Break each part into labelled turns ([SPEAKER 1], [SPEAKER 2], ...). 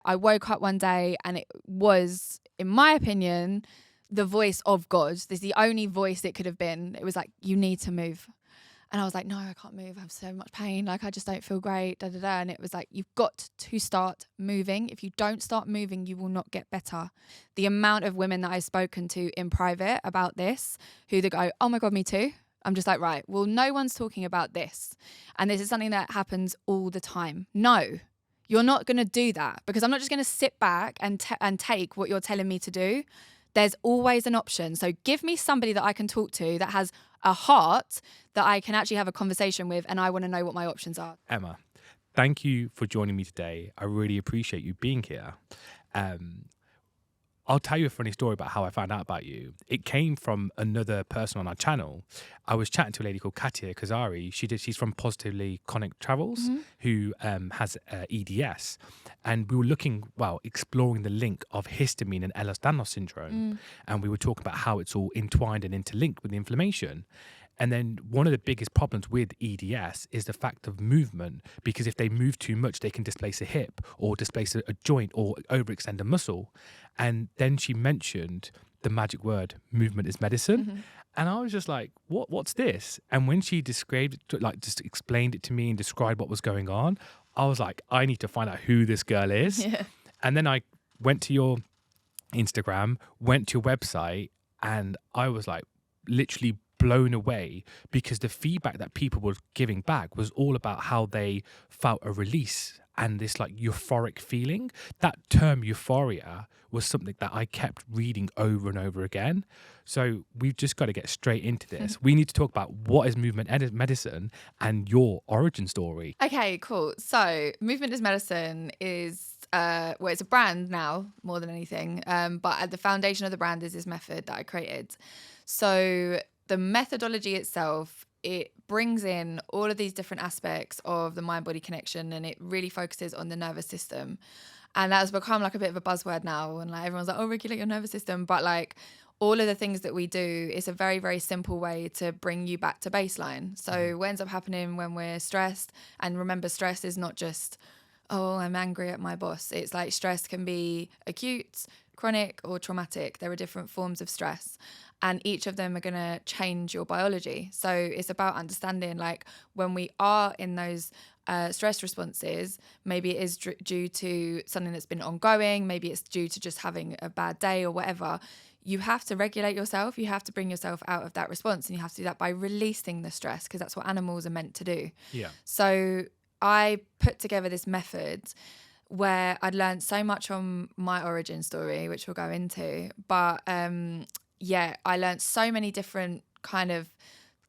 [SPEAKER 1] I woke up one day and it was, in my opinion, the voice of God. This is the only voice it could have been. It was like, you need to move. And I was like, no, I can't move. I have so much pain. Like, I just don't feel great. Da, da, da. And it was like, you've got to start moving. If you don't start moving, you will not get better. The amount of women that I've spoken to in private about this, who they go, oh my God, me too. I'm just like, right, well, no one's talking about this. And this is something that happens all the time. No, you're not going to do that, because I'm not just going to sit back and take what you're telling me to do. There's always an option. So give me somebody that I can talk to that has a heart that I can actually have a conversation with, and I want to know what my options are.
[SPEAKER 2] Emma, thank you for joining me today. I really appreciate you being here. I'll tell you a funny story about how I found out about you. It came from another person on our channel. I was chatting to a lady called Katia Kazari. She's from Positively Conic Travels, who has EDS. And we were exploring the link of histamine and Ehlers-Danlos syndrome. And we were talking about how it's all entwined and interlinked with the inflammation. And then one of the biggest problems with EDS is the fact of movement, because if they move too much, they can displace a hip or displace a joint or overextend a muscle. And then she mentioned the magic word, movement is medicine. And I was just like, what's this? And when she described it, like just explained it to me and described what was going on, I was like, I need to find out who this girl is. Yeah. And then I went to your Instagram, went to your website, and I was like literally blown away, because the feedback that people were giving back was all about how they felt a release and this like euphoric feeling. That term euphoria was something that I kept reading over and over again. So we've just got to get straight into this. We need to talk about what is movement medicine and your origin story.
[SPEAKER 1] Okay, cool. So Movement is Medicine is it's a brand now more than anything, but at the foundation of the brand is this method that I created. So the methodology itself, it brings in all of these different aspects of the mind-body connection, and it really focuses on the nervous system. And that has become like a bit of a buzzword now, and like everyone's like, oh, regulate your nervous system. But like all of the things that we do is a very, very simple way to bring you back to baseline. So what ends up happening when we're stressed, and remember, stress is not just, oh, I'm angry at my boss. It's like stress can be acute, chronic, or traumatic. There are different forms of stress, and each of them are going to change your biology. So it's about understanding, like, when we are in those stress responses, maybe it is due to something that's been ongoing, maybe it's due to just having a bad day or whatever. You have to regulate yourself. You have to bring yourself out of that response, and you have to do that by releasing the stress, because that's what animals are meant to do. Yeah. So I put together this method where I'd learned so much from my origin story, which we'll go into. But I learned so many different kind of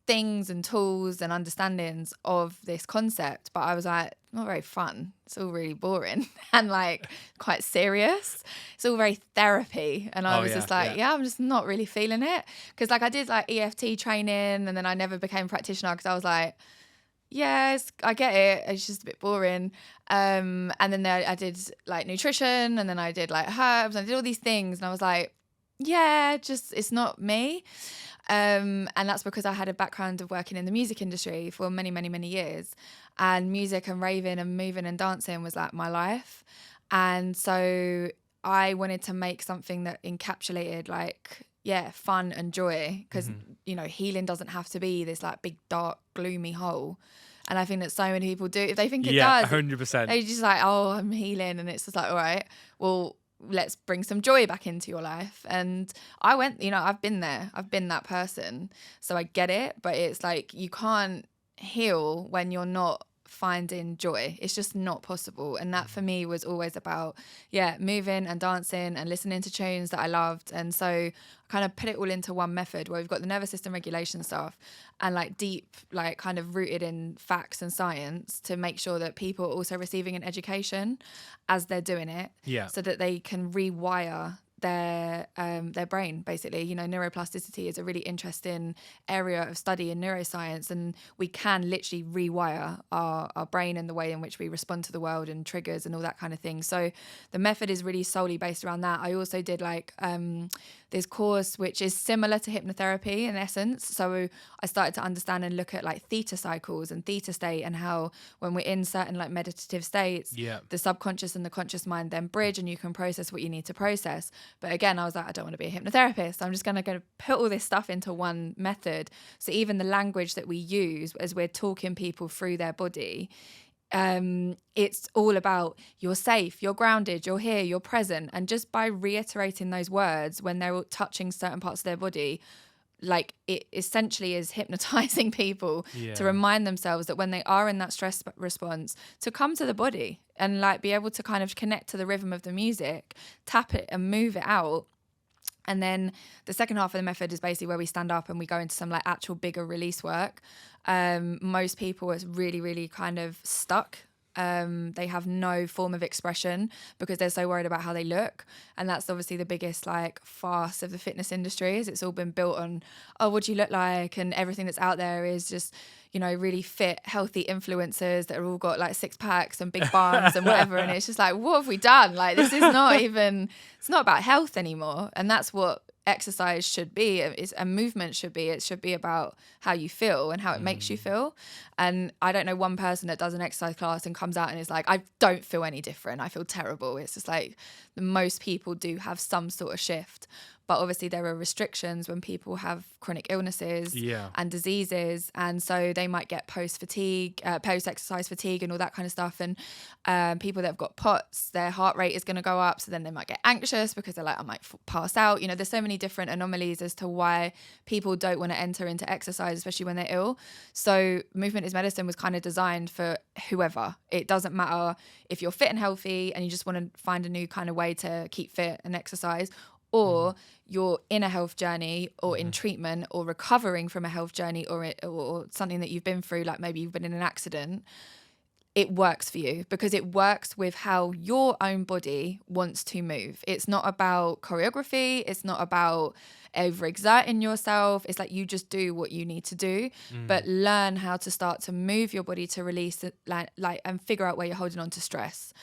[SPEAKER 1] things and tools and understandings of this concept. But I was like, not very fun. It's all really boring and like quite serious. It's all very therapy. And I was just like, I'm just not really feeling it. Because like I did like EFT training, and then I never became a practitioner because I was like, yes, I get it. It's just a bit boring. And then I did like nutrition, and then I did like herbs, and I did all these things. And I was like, it's not me. And that's because I had a background of working in the music industry for many, many, many years. And music and raving and moving and dancing was like my life. And so I wanted to make something that encapsulated like, fun and joy, because, healing doesn't have to be this like big, dark, gloomy hole. And I think that so many people do. If they think it does, 100%. They're just like, oh, I'm healing. And it's just like, all right, well, let's bring some joy back into your life. And I went, I've been there. I've been that person. So I get it. But it's like, you can't heal when you're not finding joy. It's just not possible. And that for me was always about moving and dancing and listening to tunes that I loved. And so I kind of put it all into one method where we've got the nervous system regulation stuff and like deep, like kind of rooted in facts and science to make sure that people are also receiving an education as they're doing it, so that they can rewire their brain, basically. You know, neuroplasticity is a really interesting area of study in neuroscience, and we can literally rewire our brain and the way in which we respond to the world and triggers and all that kind of thing. So the method is really solely based around that. I also did like this course which is similar to hypnotherapy in essence. So I started to understand and look at like theta cycles and theta state, and how when we're in certain like meditative states, the subconscious and the conscious mind then bridge, and you can process what you need to process. But again, I was like, I don't want to be a hypnotherapist. I'm just going to go put all this stuff into one method. So even the language that we use as we're talking people through their body, it's all about you're safe, you're grounded, you're here, you're present. And just by reiterating those words when they're all touching certain parts of their body, like it essentially is hypnotizing people to remind themselves that when they are in that stress response, to come to the body and like be able to kind of connect to the rhythm of the music, tap it and move it out. And then the second half of the method is basically where we stand up and we go into some like actual bigger release work. Most people are really, really kind of stuck. They have no form of expression because they're so worried about how they look. And that's obviously the biggest like farce of the fitness industry, is it's all been built on, oh, what do you look like? And everything that's out there is just, you know, really fit, healthy influencers that are all got like six packs and big barns and whatever. And it's just like, what have we done? Like, this is not even, it's not about health anymore. And that's what exercise should be, a movement should be. It should be about how you feel and how it makes you feel. And I don't know one person that does an exercise class and comes out and is like, I don't feel any different, I feel terrible. It's just like most people do have some sort of shift. But obviously there are restrictions when people have chronic illnesses and diseases. And so they might get post-exercise fatigue and all that kind of stuff. And people that have got POTS, their heart rate is going to go up. So then they might get anxious because they're like, I might pass out. You know, there's so many different anomalies as to why people don't want to enter into exercise, especially when they're ill. So Movement is Medicine was kind of designed for whoever. It doesn't matter if you're fit and healthy and you just want to find a new kind of way to keep fit and exercise, or you're in a health journey or in treatment or recovering from a health journey or something that you've been through, like maybe you've been in an accident. It works for you because it works with how your own body wants to move. It's not about choreography. It's not about overexerting yourself. It's like you just do what you need to do, but learn how to start to move your body to release it, like and figure out where you're holding on to stress.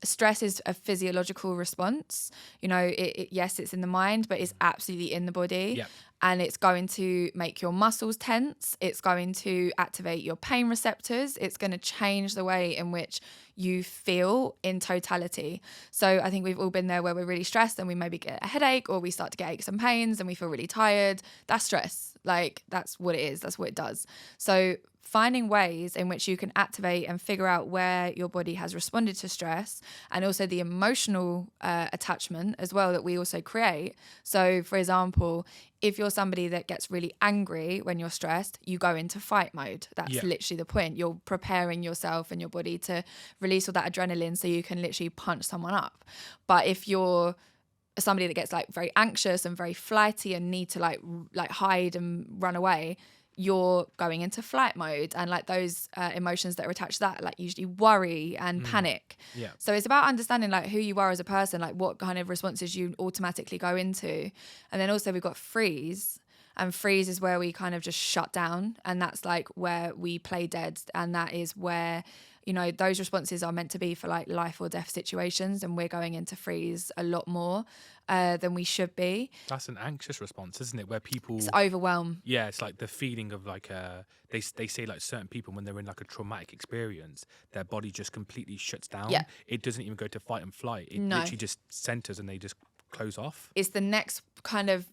[SPEAKER 1] Stress is a physiological response. You know, yes, it's in the mind, but it's absolutely in the body.
[SPEAKER 2] Yep.
[SPEAKER 1] And it's going to make your muscles tense. It's going to activate your pain receptors. It's going to change the way in which you feel in totality. So I think we've all been there where we're really stressed and we maybe get a headache or we start to get aches and pains and we feel really tired. That's stress. Like, that's what it is. That's what it does. So finding ways in which you can activate and figure out where your body has responded to stress, and also the emotional attachment as well that we also create. So for example, if you're somebody that gets really angry when you're stressed, you go into fight mode. That's literally the point. You're preparing yourself and your body to release all that adrenaline so you can literally punch someone up. But if you're somebody that gets like very anxious and very flighty and need to like hide and run away, you're going into flight mode, and like those emotions that are attached to that, like usually worry and panic.
[SPEAKER 2] Yeah.
[SPEAKER 1] So it's about understanding like who you are as a person, like what kind of responses you automatically go into. And then also we've got freeze, and freeze is where we kind of just shut down, and that's like where we play dead, and that is where, you know, those responses are meant to be for like life or death situations, and we're going into freeze a lot more than we should be.
[SPEAKER 2] That's an anxious response, isn't it? Where people...
[SPEAKER 1] It's overwhelm.
[SPEAKER 2] Yeah, it's like the feeling of like they say like certain people when they're in like a traumatic experience, their body just completely shuts down.
[SPEAKER 1] Yeah.
[SPEAKER 2] It doesn't even go to fight and flight. It literally just centers and they just close off.
[SPEAKER 1] It's the next kind of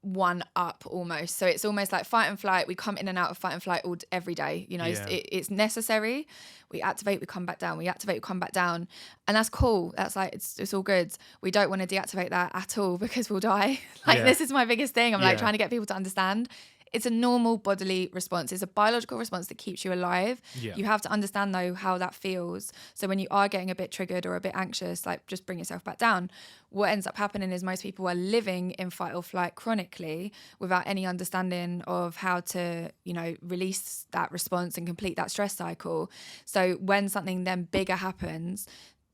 [SPEAKER 1] one up almost. So it's almost like fight and flight. We come in and out of fight and flight every day. You know, it's necessary. We activate, we come back down. We activate, we come back down. And that's cool. That's like, it's all good. We don't want to deactivate that at all because we'll die. This is my biggest thing. I'm like trying to get people to understand. It's a normal bodily response. It's a biological response that keeps you alive.
[SPEAKER 2] Yeah.
[SPEAKER 1] You have to understand, though, how that feels. So when you are getting a bit triggered or a bit anxious, like just bring yourself back down. What ends up happening is most people are living in fight or flight chronically without any understanding of how to, you know, release that response and complete that stress cycle. So when something then bigger happens,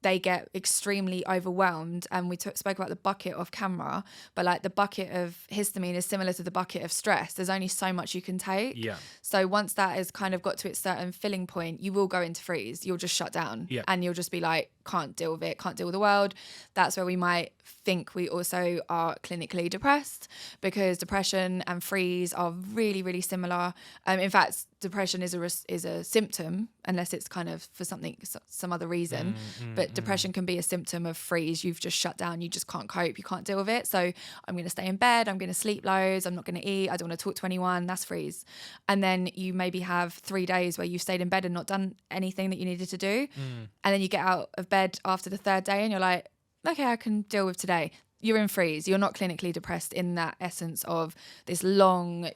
[SPEAKER 1] they get extremely overwhelmed. And we spoke about the bucket off camera, but like the bucket of histamine is similar to the bucket of stress. There's only so much you can take.
[SPEAKER 2] Yeah.
[SPEAKER 1] So once that has kind of got to its certain filling point, you will go into freeze. You'll just shut down.
[SPEAKER 2] Yeah.
[SPEAKER 1] And you'll just be like, can't deal with it, can't deal with the world. That's where we might think we also are clinically depressed, because depression and freeze are really, really similar. In fact, depression is a symptom, unless it's kind of for some other reason. But depression can be a symptom of freeze. You've just shut down. You just can't cope. You can't deal with it. So I'm going to stay in bed. I'm going to sleep loads. I'm not going to eat. I don't want to talk to anyone. That's freeze. And then you maybe have 3 days where you stayed in bed and not done anything that you needed to do. And then you get out of bed after the 3rd day and you're like, okay, I can deal with today. You're in freeze. You're not clinically depressed in that essence of this long,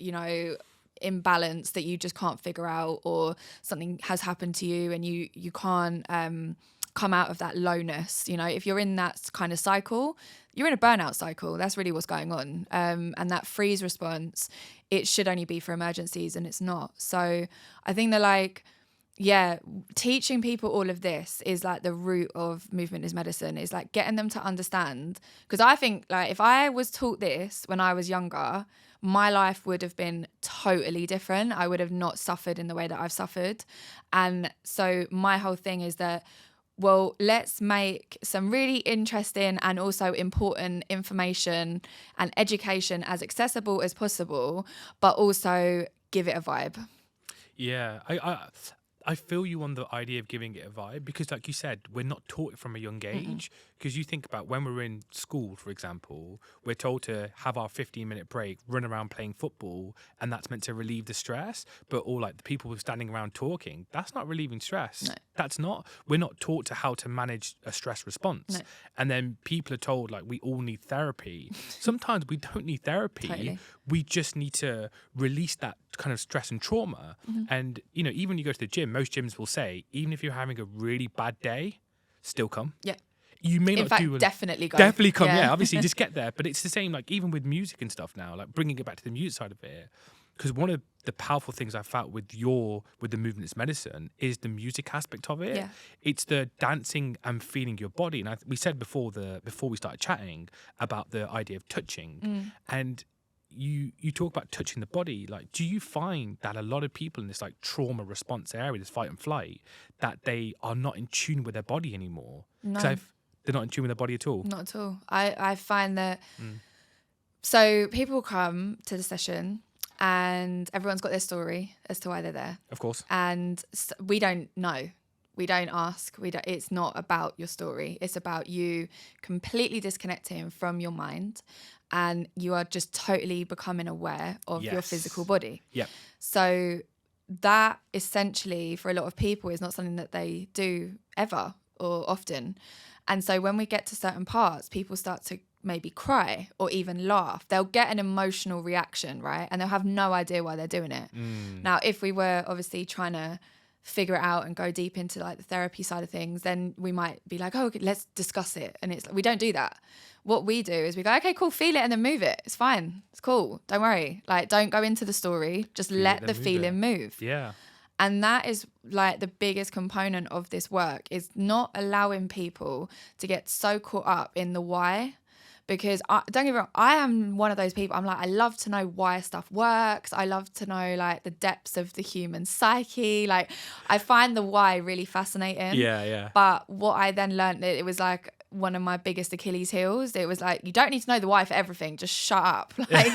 [SPEAKER 1] imbalance that you just can't figure out, or something has happened to you and you can't come out of that lowness. If you're in that kind of cycle, you're in a burnout cycle. That's really what's going on. And that freeze response, it should only be for emergencies, and it's not. So I think that teaching people all of this is like the root of movement is medicine, is like getting them to understand. Because I think like if I was taught this when I was younger, my life would have been totally different. I would have not suffered in the way that I've suffered. And so my whole thing is that, well, let's make some really interesting and also important information and education as accessible as possible, but also give it a vibe.
[SPEAKER 2] Yeah, I feel you on the idea of giving it a vibe, because like you said, we're not taught it from a young age. Because you think about when we're in school, for example, we're told to have our 15-minute break, run around playing football, and that's meant to relieve the stress. But all like the people who are standing around talking, that's not relieving stress. No. We're not taught to how to manage a stress response.
[SPEAKER 1] No.
[SPEAKER 2] And then people are told like we all need therapy. Sometimes we don't need therapy.
[SPEAKER 1] Totally.
[SPEAKER 2] We just need to release that kind of stress and trauma. And, even when you go to the gym, most gyms will say, even if you're having a really bad day, still come.
[SPEAKER 1] Yeah.
[SPEAKER 2] You may
[SPEAKER 1] In
[SPEAKER 2] not
[SPEAKER 1] fact,
[SPEAKER 2] do
[SPEAKER 1] definitely go.
[SPEAKER 2] Definitely come, yeah. Obviously, just get there. But it's the same, like, even with music and stuff now, like, bringing it back to the music side of it. Because one of the powerful things I felt with the movement is medicine is the music aspect of it.
[SPEAKER 1] Yeah.
[SPEAKER 2] It's the dancing and feeling your body. And we said before we started chatting about the idea of touching. And you talk about touching the body. Like, do you find that a lot of people in this like trauma response area, this fight and flight, that they are not in tune with their body anymore?
[SPEAKER 1] No.
[SPEAKER 2] They're not in tune with their body at all.
[SPEAKER 1] Not at all. I find that so people come to the session and everyone's got their story as to why they're there.
[SPEAKER 2] Of course.
[SPEAKER 1] And we don't know. We don't ask. It's not about your story. It's about you completely disconnecting from your mind, and you are just totally becoming aware of your physical body.
[SPEAKER 2] Yeah.
[SPEAKER 1] So that essentially for a lot of people is not something that they do ever or often. And so when we get to certain parts, people start to maybe cry or even laugh. They'll get an emotional reaction, right? And they'll have no idea why they're doing it. Now, if we were obviously trying to figure it out and go deep into like the therapy side of things, then we might be like, oh, okay, let's discuss it. And it's like, we don't do that. What we do is we go, okay, cool, feel it and then move it. It's fine. It's cool. Don't worry. Like, don't go into the story. Just let the feeling move.
[SPEAKER 2] Yeah.
[SPEAKER 1] And that is like the biggest component of this work, is not allowing people to get so caught up in the why. Because don't get me wrong, I am one of those people. I'm like, I love to know why stuff works. I love to know like the depths of the human psyche. Like, I find the why really fascinating.
[SPEAKER 2] Yeah.
[SPEAKER 1] But what I then learned, that it was like one of my biggest Achilles heels. It was like, you don't need to know the why for everything. Just shut up. Like,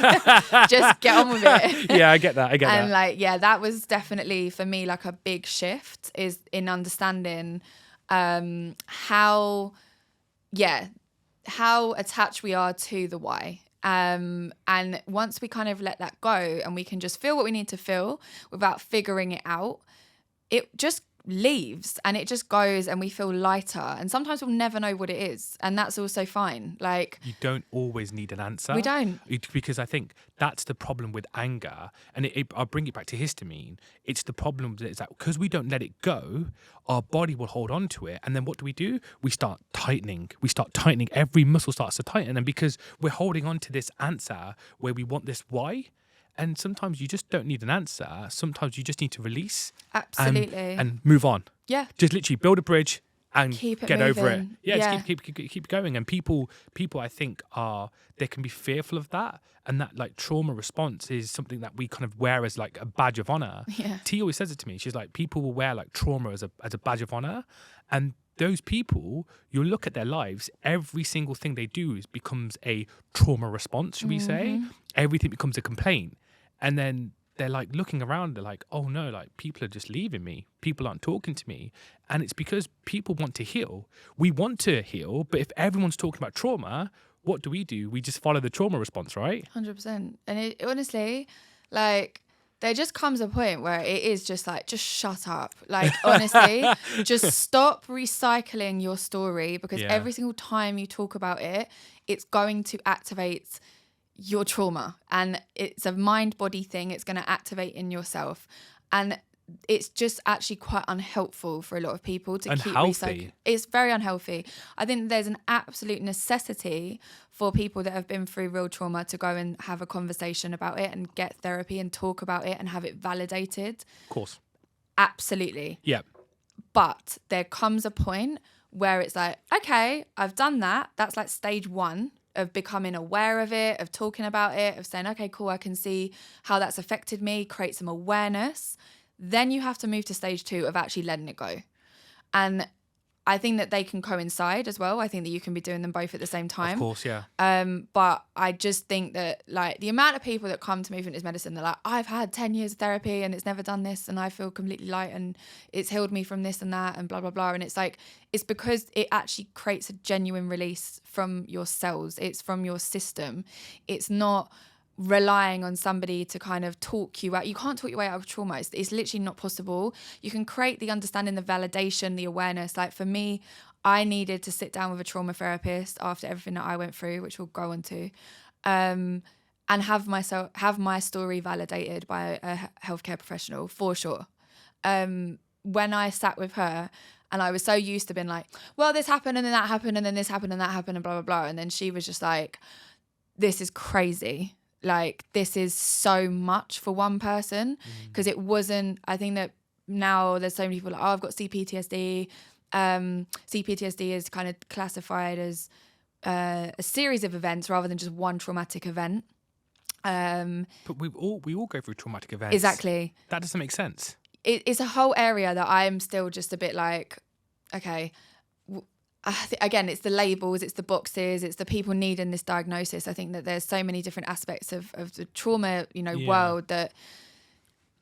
[SPEAKER 1] just get on with it.
[SPEAKER 2] Yeah, I get that.
[SPEAKER 1] And like, yeah, that was definitely for me like a big shift, is in understanding how attached we are to the why. And once we kind of let that go and we can just feel what we need to feel without figuring it out, it just leaves and it just goes and we feel lighter. And sometimes we'll never know what it is. And that's also fine. Like,
[SPEAKER 2] you don't always need an answer.
[SPEAKER 1] We don't.
[SPEAKER 2] Because I think that's the problem with anger. And I'll bring it back to histamine. It's the problem is that because we don't let it go, our body will hold on to it. And then what do? We start tightening. Every muscle starts to tighten. And because we're holding on to this answer where we want this why, and sometimes you just don't need an answer. Sometimes you just need to release.
[SPEAKER 1] Absolutely.
[SPEAKER 2] And move on.
[SPEAKER 1] Yeah.
[SPEAKER 2] Just literally build a bridge and
[SPEAKER 1] keep it
[SPEAKER 2] get over it.
[SPEAKER 1] moving.
[SPEAKER 2] Yeah,
[SPEAKER 1] Yeah.
[SPEAKER 2] just keep going. And people I think they can be fearful of that, and that like trauma response is something that we kind of wear as like a badge of honor.
[SPEAKER 1] Yeah.
[SPEAKER 2] T always says it to me. She's like, people will wear like trauma as a badge of honor, and those people, you'll look at their lives, every single thing they do becomes a trauma response, should we say? Everything becomes a complaint. And then they're like looking around, they're like, oh no, like people are just leaving me. People aren't talking to me. And it's because people want to heal. We want to heal, but if everyone's talking about trauma, what do? We just follow the trauma response, right?
[SPEAKER 1] 100%. And it honestly, like, there just comes a point where it is just like, just shut up. Like, honestly, just stop recycling your story, because
[SPEAKER 2] Yeah.
[SPEAKER 1] every single time you talk about it, it's going to activate your trauma, and it's a mind-body thing. It's going to activate in yourself. And it's just actually quite unhelpful for a lot of people to keep recycling. It's very unhealthy. I think there's an absolute necessity for people that have been through real trauma to go and have a conversation about it and get therapy and talk about it and have it validated.
[SPEAKER 2] Of course.
[SPEAKER 1] Absolutely.
[SPEAKER 2] Yeah.
[SPEAKER 1] But there comes a point where it's like, okay, I've done that. That's like stage 1 of becoming aware of it, of talking about it, of saying, okay, cool, I can see how that's affected me, create some awareness. Then you have to move to stage 2 of actually letting it go. And I think that they can coincide as well. I think that you can be doing them both at the same time.
[SPEAKER 2] Of course, yeah.
[SPEAKER 1] But I just think that like the amount of people that come to movement is medicine, they're like, I've had 10 years of therapy and it's never done this and I feel completely light and it's healed me from this and that and blah, blah, blah. And it's like, it's because it actually creates a genuine release from your cells. It's from your system. It's not relying on somebody to kind of talk you out. You can't talk your way out of trauma. It's literally not possible. You can create the understanding, the validation, the awareness. Like for me, I needed to sit down with a trauma therapist after everything that I went through, which we'll go on to, and have my story validated by a healthcare professional for sure. When I sat with her, and I was so used to being like, well, this happened and then that happened and then this happened and that happened and blah, blah, blah. And then she was just like, this is crazy. Like, this is so much for one person, because it wasn't, I think that now there's so many people like, oh, I've got CPTSD. CPTSD is kind of classified as a series of events rather than just one traumatic event.
[SPEAKER 2] But we all go through traumatic events.
[SPEAKER 1] Exactly.
[SPEAKER 2] That doesn't make sense.
[SPEAKER 1] It's a whole area that I'm still just a bit like, okay, again, it's the labels, it's the boxes, it's the people needing this diagnosis. I think that there's so many different aspects of the trauma, world that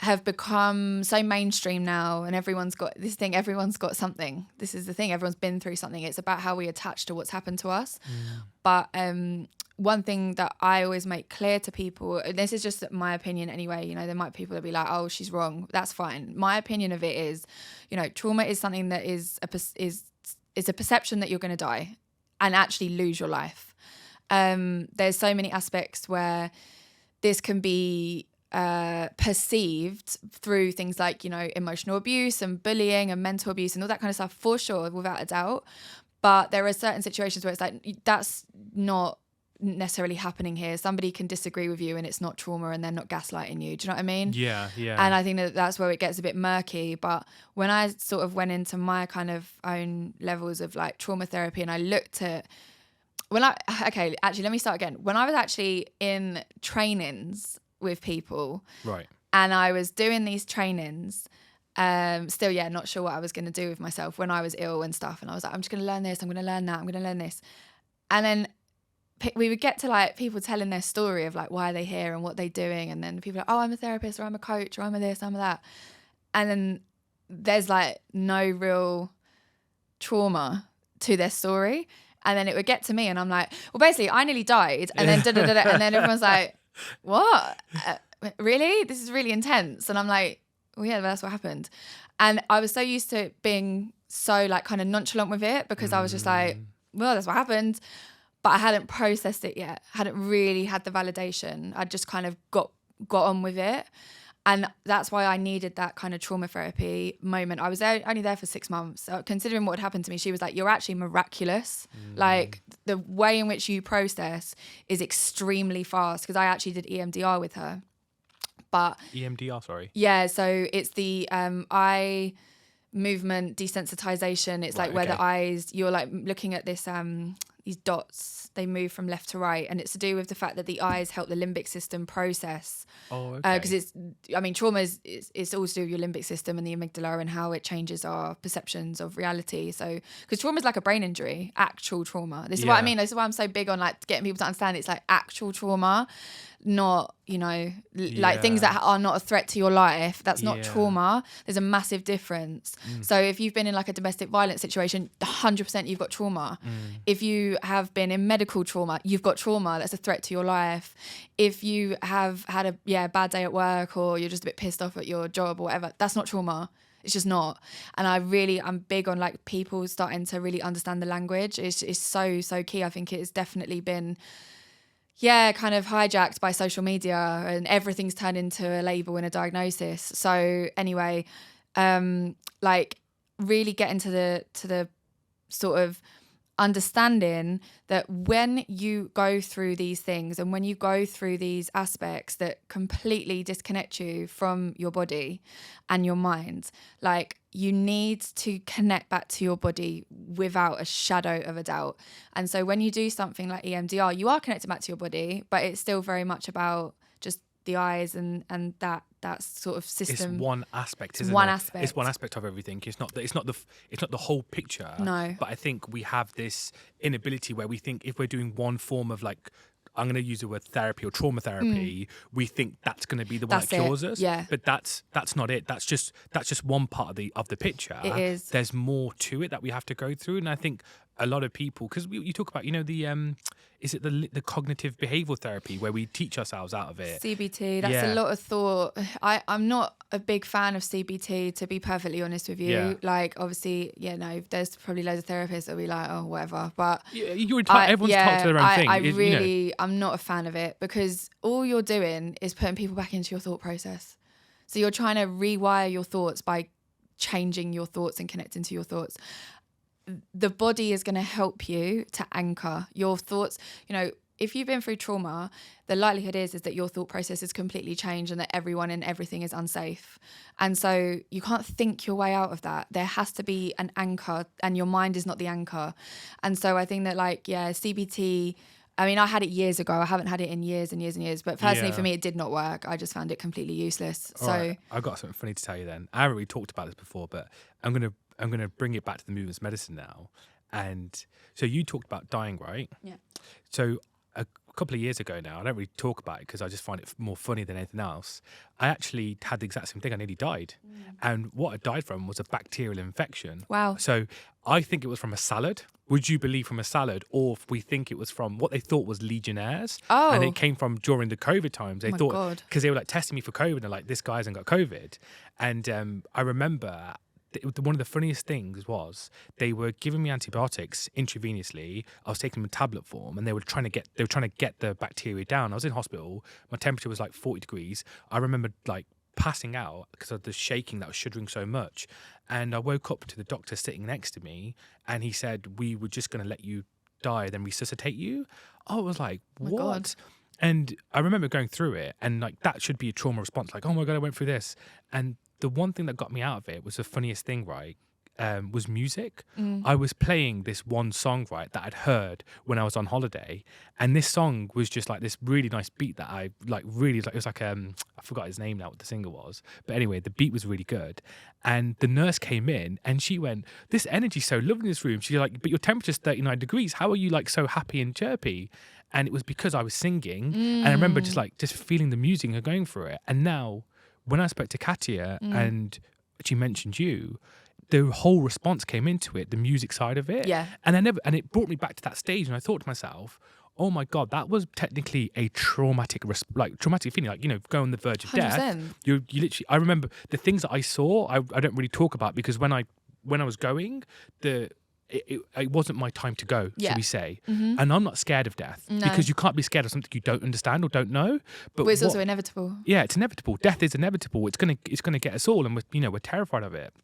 [SPEAKER 1] have become so mainstream now, and everyone's got this thing, everyone's got something. This is the thing, everyone's been through something. It's about how we attach to what's happened to us. But one thing that I always make clear to people, and this is just my opinion anyway, there might be people that be like, oh, she's wrong. That's fine. My opinion of it is, trauma is something that is a perception that you're going to die and actually lose your life. There's so many aspects where this can be perceived through things like, emotional abuse and bullying and mental abuse and all that kind of stuff, for sure, without a doubt. But there are certain situations where it's like, that's not necessarily happening here. Somebody can disagree with you and it's not trauma and they're not gaslighting you. Do you know what I mean?
[SPEAKER 2] Yeah.
[SPEAKER 1] And I think that that's where it gets a bit murky. But when I sort of went into my kind of own levels of like trauma therapy and I looked at let me start again. When I was actually in trainings with people,
[SPEAKER 2] right,
[SPEAKER 1] and I was doing these trainings, still, not sure what I was going to do with myself when I was ill and stuff. And I was like, I'm just going to learn this. I'm going to learn that. I'm going to learn this. And then we would get to like people telling their story of like why they're here and what they're doing, and then people are like, oh, I'm a therapist, or I'm a coach, or I'm a this, I'm a that, and then there's like no real trauma to their story, and then it would get to me and I'm like, well, basically I nearly died, and then and then everyone's like, what, really, this is really intense, and I'm like, well, yeah, that's what happened. And I was so used to being so like kind of nonchalant with it, because I was just like, well, that's what happened. But I hadn't processed it yet. Hadn't really had the validation. I just kind of got on with it. And that's why I needed that kind of trauma therapy moment. I was only there for 6 months. So considering what had happened to me, she was like, you're actually miraculous. Like, the way in which you process is extremely fast. Because I actually did EMDR with her. But
[SPEAKER 2] EMDR, sorry.
[SPEAKER 1] Yeah, so it's the, movement desensitization. It's
[SPEAKER 2] Right,
[SPEAKER 1] like where the
[SPEAKER 2] okay.
[SPEAKER 1] eyes, you're like looking at this these dots, they move from left to right, and it's to do with the fact that the eyes help the limbic system process.
[SPEAKER 2] Oh, okay.
[SPEAKER 1] Because trauma it's all to do with your limbic system and the amygdala and how it changes our perceptions of reality. So because trauma is like a brain injury, actual trauma. This is what I
[SPEAKER 2] Yeah.
[SPEAKER 1] mean. This is why I'm so big on like getting people to understand it's like actual trauma, not like things that are not a threat to your life. That's not
[SPEAKER 2] Yeah.
[SPEAKER 1] trauma. There's a massive difference. So if you've been in like a domestic violence situation, 100% you've got trauma. If you have been in medical trauma, you've got trauma. That's a threat to your life. If you have had a bad day at work, or you're just a bit pissed off at your job or whatever, that's not trauma. It's just not. And I'm big on like people starting to really understand the language. It's so key. I think it has definitely been kind of hijacked by social media, and everything's turned into a label and a diagnosis. So anyway, like really get into the sort of understanding that when you go through these things and when you go through these aspects that completely disconnect you from your body and your mind, like you need to connect back to your body without a shadow of a doubt. And so when you do something like EMDR, you are connected back to your body, but it's still very much about just the eyes and that sort of system.
[SPEAKER 2] It's one aspect, isn't
[SPEAKER 1] one
[SPEAKER 2] it?
[SPEAKER 1] aspect.
[SPEAKER 2] It's one aspect of everything. It's not the whole picture.
[SPEAKER 1] No.
[SPEAKER 2] But I think we have this inability where we think if we're doing one form of like, I'm going to use the word therapy or trauma therapy, we think that's going to be the one that cures us.
[SPEAKER 1] Yeah.
[SPEAKER 2] But that's not it. That's just one part of the picture.
[SPEAKER 1] It is.
[SPEAKER 2] There's more to it that we have to go through, and I think a lot of people, because you talk about the is it the cognitive behavioral therapy where we teach ourselves out of it?
[SPEAKER 1] CBT, that's a lot of thought. I'm not a big fan of CBT, to be perfectly honest with you.
[SPEAKER 2] Yeah.
[SPEAKER 1] Like, obviously, there's probably loads of therapists that'll be like, oh, whatever. But
[SPEAKER 2] Everyone's entitled to their own thing.
[SPEAKER 1] I'm not a fan of it, because all you're doing is putting people back into your thought process. So you're trying to rewire your thoughts by changing your thoughts and connecting to your thoughts. The body is going to help you to anchor your thoughts. If you've been through trauma, the likelihood is that your thought process is completely changed and that everyone and everything is unsafe. And so you can't think your way out of that. There has to be an anchor, and your mind is not the anchor. And so I think that CBT, I mean, I had it years ago. I haven't had it in years and years and years. But personally, for me, it did not work. I just found it completely useless.
[SPEAKER 2] All right. I've got something funny to tell you then. I already talked about this before, but I'm gonna bring it back to the movement medicine now. And so you talked about dying, right?
[SPEAKER 1] Yeah.
[SPEAKER 2] So a couple of years ago now, I don't really talk about it because I just find it more funny than anything else. I actually had the exact same thing. I nearly died. And what I died from was a bacterial infection.
[SPEAKER 1] Wow.
[SPEAKER 2] So I think it was from a salad. Would you believe from a salad? Or if we think it was from what they thought was Legionnaires.
[SPEAKER 1] Oh.
[SPEAKER 2] And it came from during the COVID times. They
[SPEAKER 1] my
[SPEAKER 2] thought,
[SPEAKER 1] God.
[SPEAKER 2] because they were like testing me for COVID, and like, this guy hasn't got COVID. And I remember one of the funniest things was they were giving me antibiotics intravenously. I was taking them in tablet form, and they were trying to get the bacteria down. I was in hospital. My temperature was like 40 degrees. I remember like passing out because of the shaking that was shuddering so much. And I woke up to the doctor sitting next to me, and he said, "We were just going to let you die, then resuscitate you." I was like, "What?"
[SPEAKER 1] God.
[SPEAKER 2] And I remember going through it, and like that should be a trauma response. Like, oh my God, I went through this. And the one thing that got me out of it was the funniest thing, right? Was music. I was playing this one song, right, that I'd heard when I was on holiday, and this song was just like this really nice beat that I like. Really, it was like I forgot his name now, what the singer was, but anyway, the beat was really good. And the nurse came in, and she went, "This energy's so lovely in this room." She's like, "But your temperature's 39 degrees. How are you like so happy and chirpy?" And it was because I was singing, and I remember just feeling the music and going for it. And now, when I spoke to Katia and she mentioned you, the whole response came into it, the music side of it.
[SPEAKER 1] Yeah.
[SPEAKER 2] And it brought me back to that stage, and I thought to myself, oh my God, that was technically a traumatic feeling, like, go on the verge of
[SPEAKER 1] 100%.
[SPEAKER 2] death. You literally, I remember the things that I saw, I don't really talk about, because when I was going, it wasn't my time to go, shall we say. And I'm not scared of death, because you can't be scared of something you don't understand or don't know. But
[SPEAKER 1] it's also inevitable.
[SPEAKER 2] Yeah, it's inevitable. Death is inevitable. It's gonna get us all, and we're terrified of it.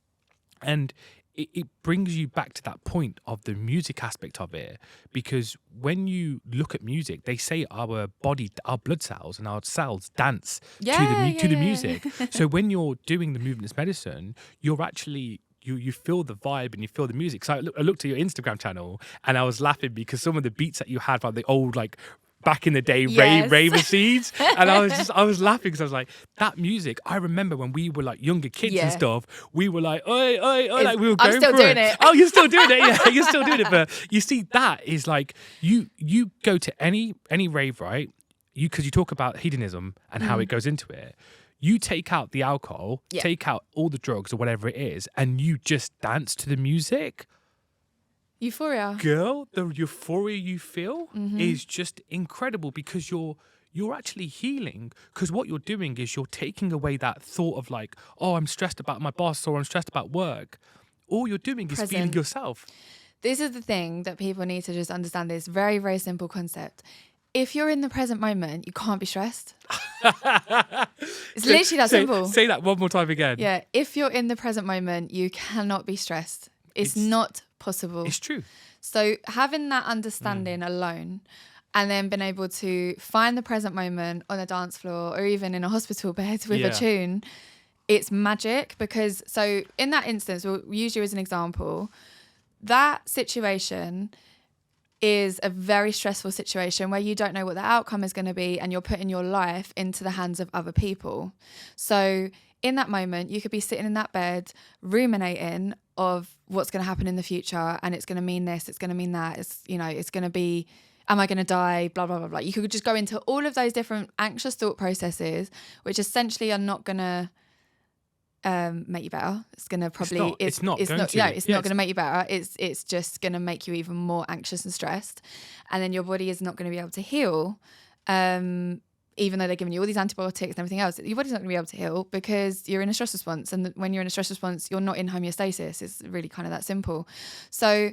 [SPEAKER 2] And it brings you back to that point of the music aspect of it, because when you look at music, they say our body, our blood cells and our cells dance to the music. So when you're doing the movement medicine, you're actually you feel the vibe and you feel the music. So I looked at your Instagram channel and I was laughing because some of the beats that you had, like the old like back in the day raver seeds, and I was laughing because I was like, that music. I remember when we were like younger kids and stuff, we were like, oi, oi, oi, like we were going
[SPEAKER 1] I'm still
[SPEAKER 2] through
[SPEAKER 1] doing it.
[SPEAKER 2] Oh, you're still doing it, yeah, you're still doing it. But you see, that is like you go to any rave, right? Because you talk about hedonism and how it goes into it. You take out the alcohol, take out all the drugs or whatever it is, and you just dance to the music.
[SPEAKER 1] Euphoria.
[SPEAKER 2] Girl, the euphoria you feel is just incredible because you're actually healing. Because what you're doing is you're taking away that thought of like, oh, I'm stressed about my boss or I'm stressed about work. All you're doing is feeling yourself.
[SPEAKER 1] This is the thing that people need to just understand, this very, very simple concept. If you're in the present moment, you can't be stressed. It's literally that simple.
[SPEAKER 2] Say that one more time again.
[SPEAKER 1] Yeah. If you're in the present moment, you cannot be stressed. It's not possible.
[SPEAKER 2] It's true.
[SPEAKER 1] So having that understanding alone, and then being able to find the present moment on a dance floor or even in a hospital bed with a tune, it's magic. Because so in that instance, we'll use you as an example. That situation is a very stressful situation where you don't know what the outcome is going to be and you're putting your life into the hands of other people. So in that moment, you could be sitting in that bed ruminating of what's going to happen in the future, and it's going to mean this, it's going to mean that, it's, you know, it's going to be, am I going to die, blah, blah, blah, blah. You could just go into all of those different anxious thought processes, which essentially are not going to make you better. It's going to probably it's not going to make you better. It's just going to make you even more anxious and stressed, and then your body is not going to be able to heal. Even though they're giving you all these antibiotics and everything else, your body's not going to be able to heal because you're in a stress response, and when you're in a stress response, you're not in homeostasis. It's really kind of that simple. So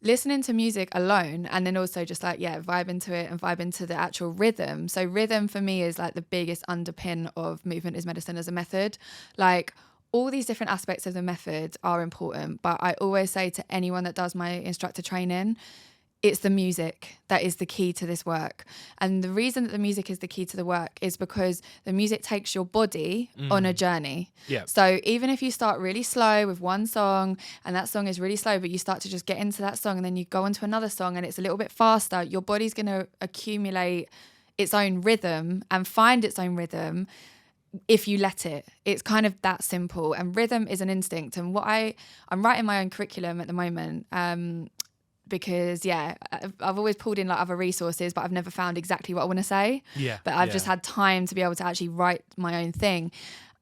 [SPEAKER 1] listening to music alone, and then also just like vibe into it and vibe into the actual rhythm. So rhythm for me is like the biggest underpin of movement is medicine as a method. Like, all these different aspects of the method are important, but I always say to anyone that does my instructor training, it's the music that is the key to this work. And the reason that the music is the key to the work is because the music takes your body on a journey. Yeah. So even if you start really slow with one song and that song is really slow, but you start to just get into that song and then you go on to another song and it's a little bit faster, your body's going to accumulate its own rhythm and find its own rhythm if you let it. It's kind of that simple. And rhythm is an instinct. And what I'm writing my own curriculum at the moment, because I've always pulled in like other resources, but I've never found exactly what I want to say. But I've just had time to be able to actually write my own thing.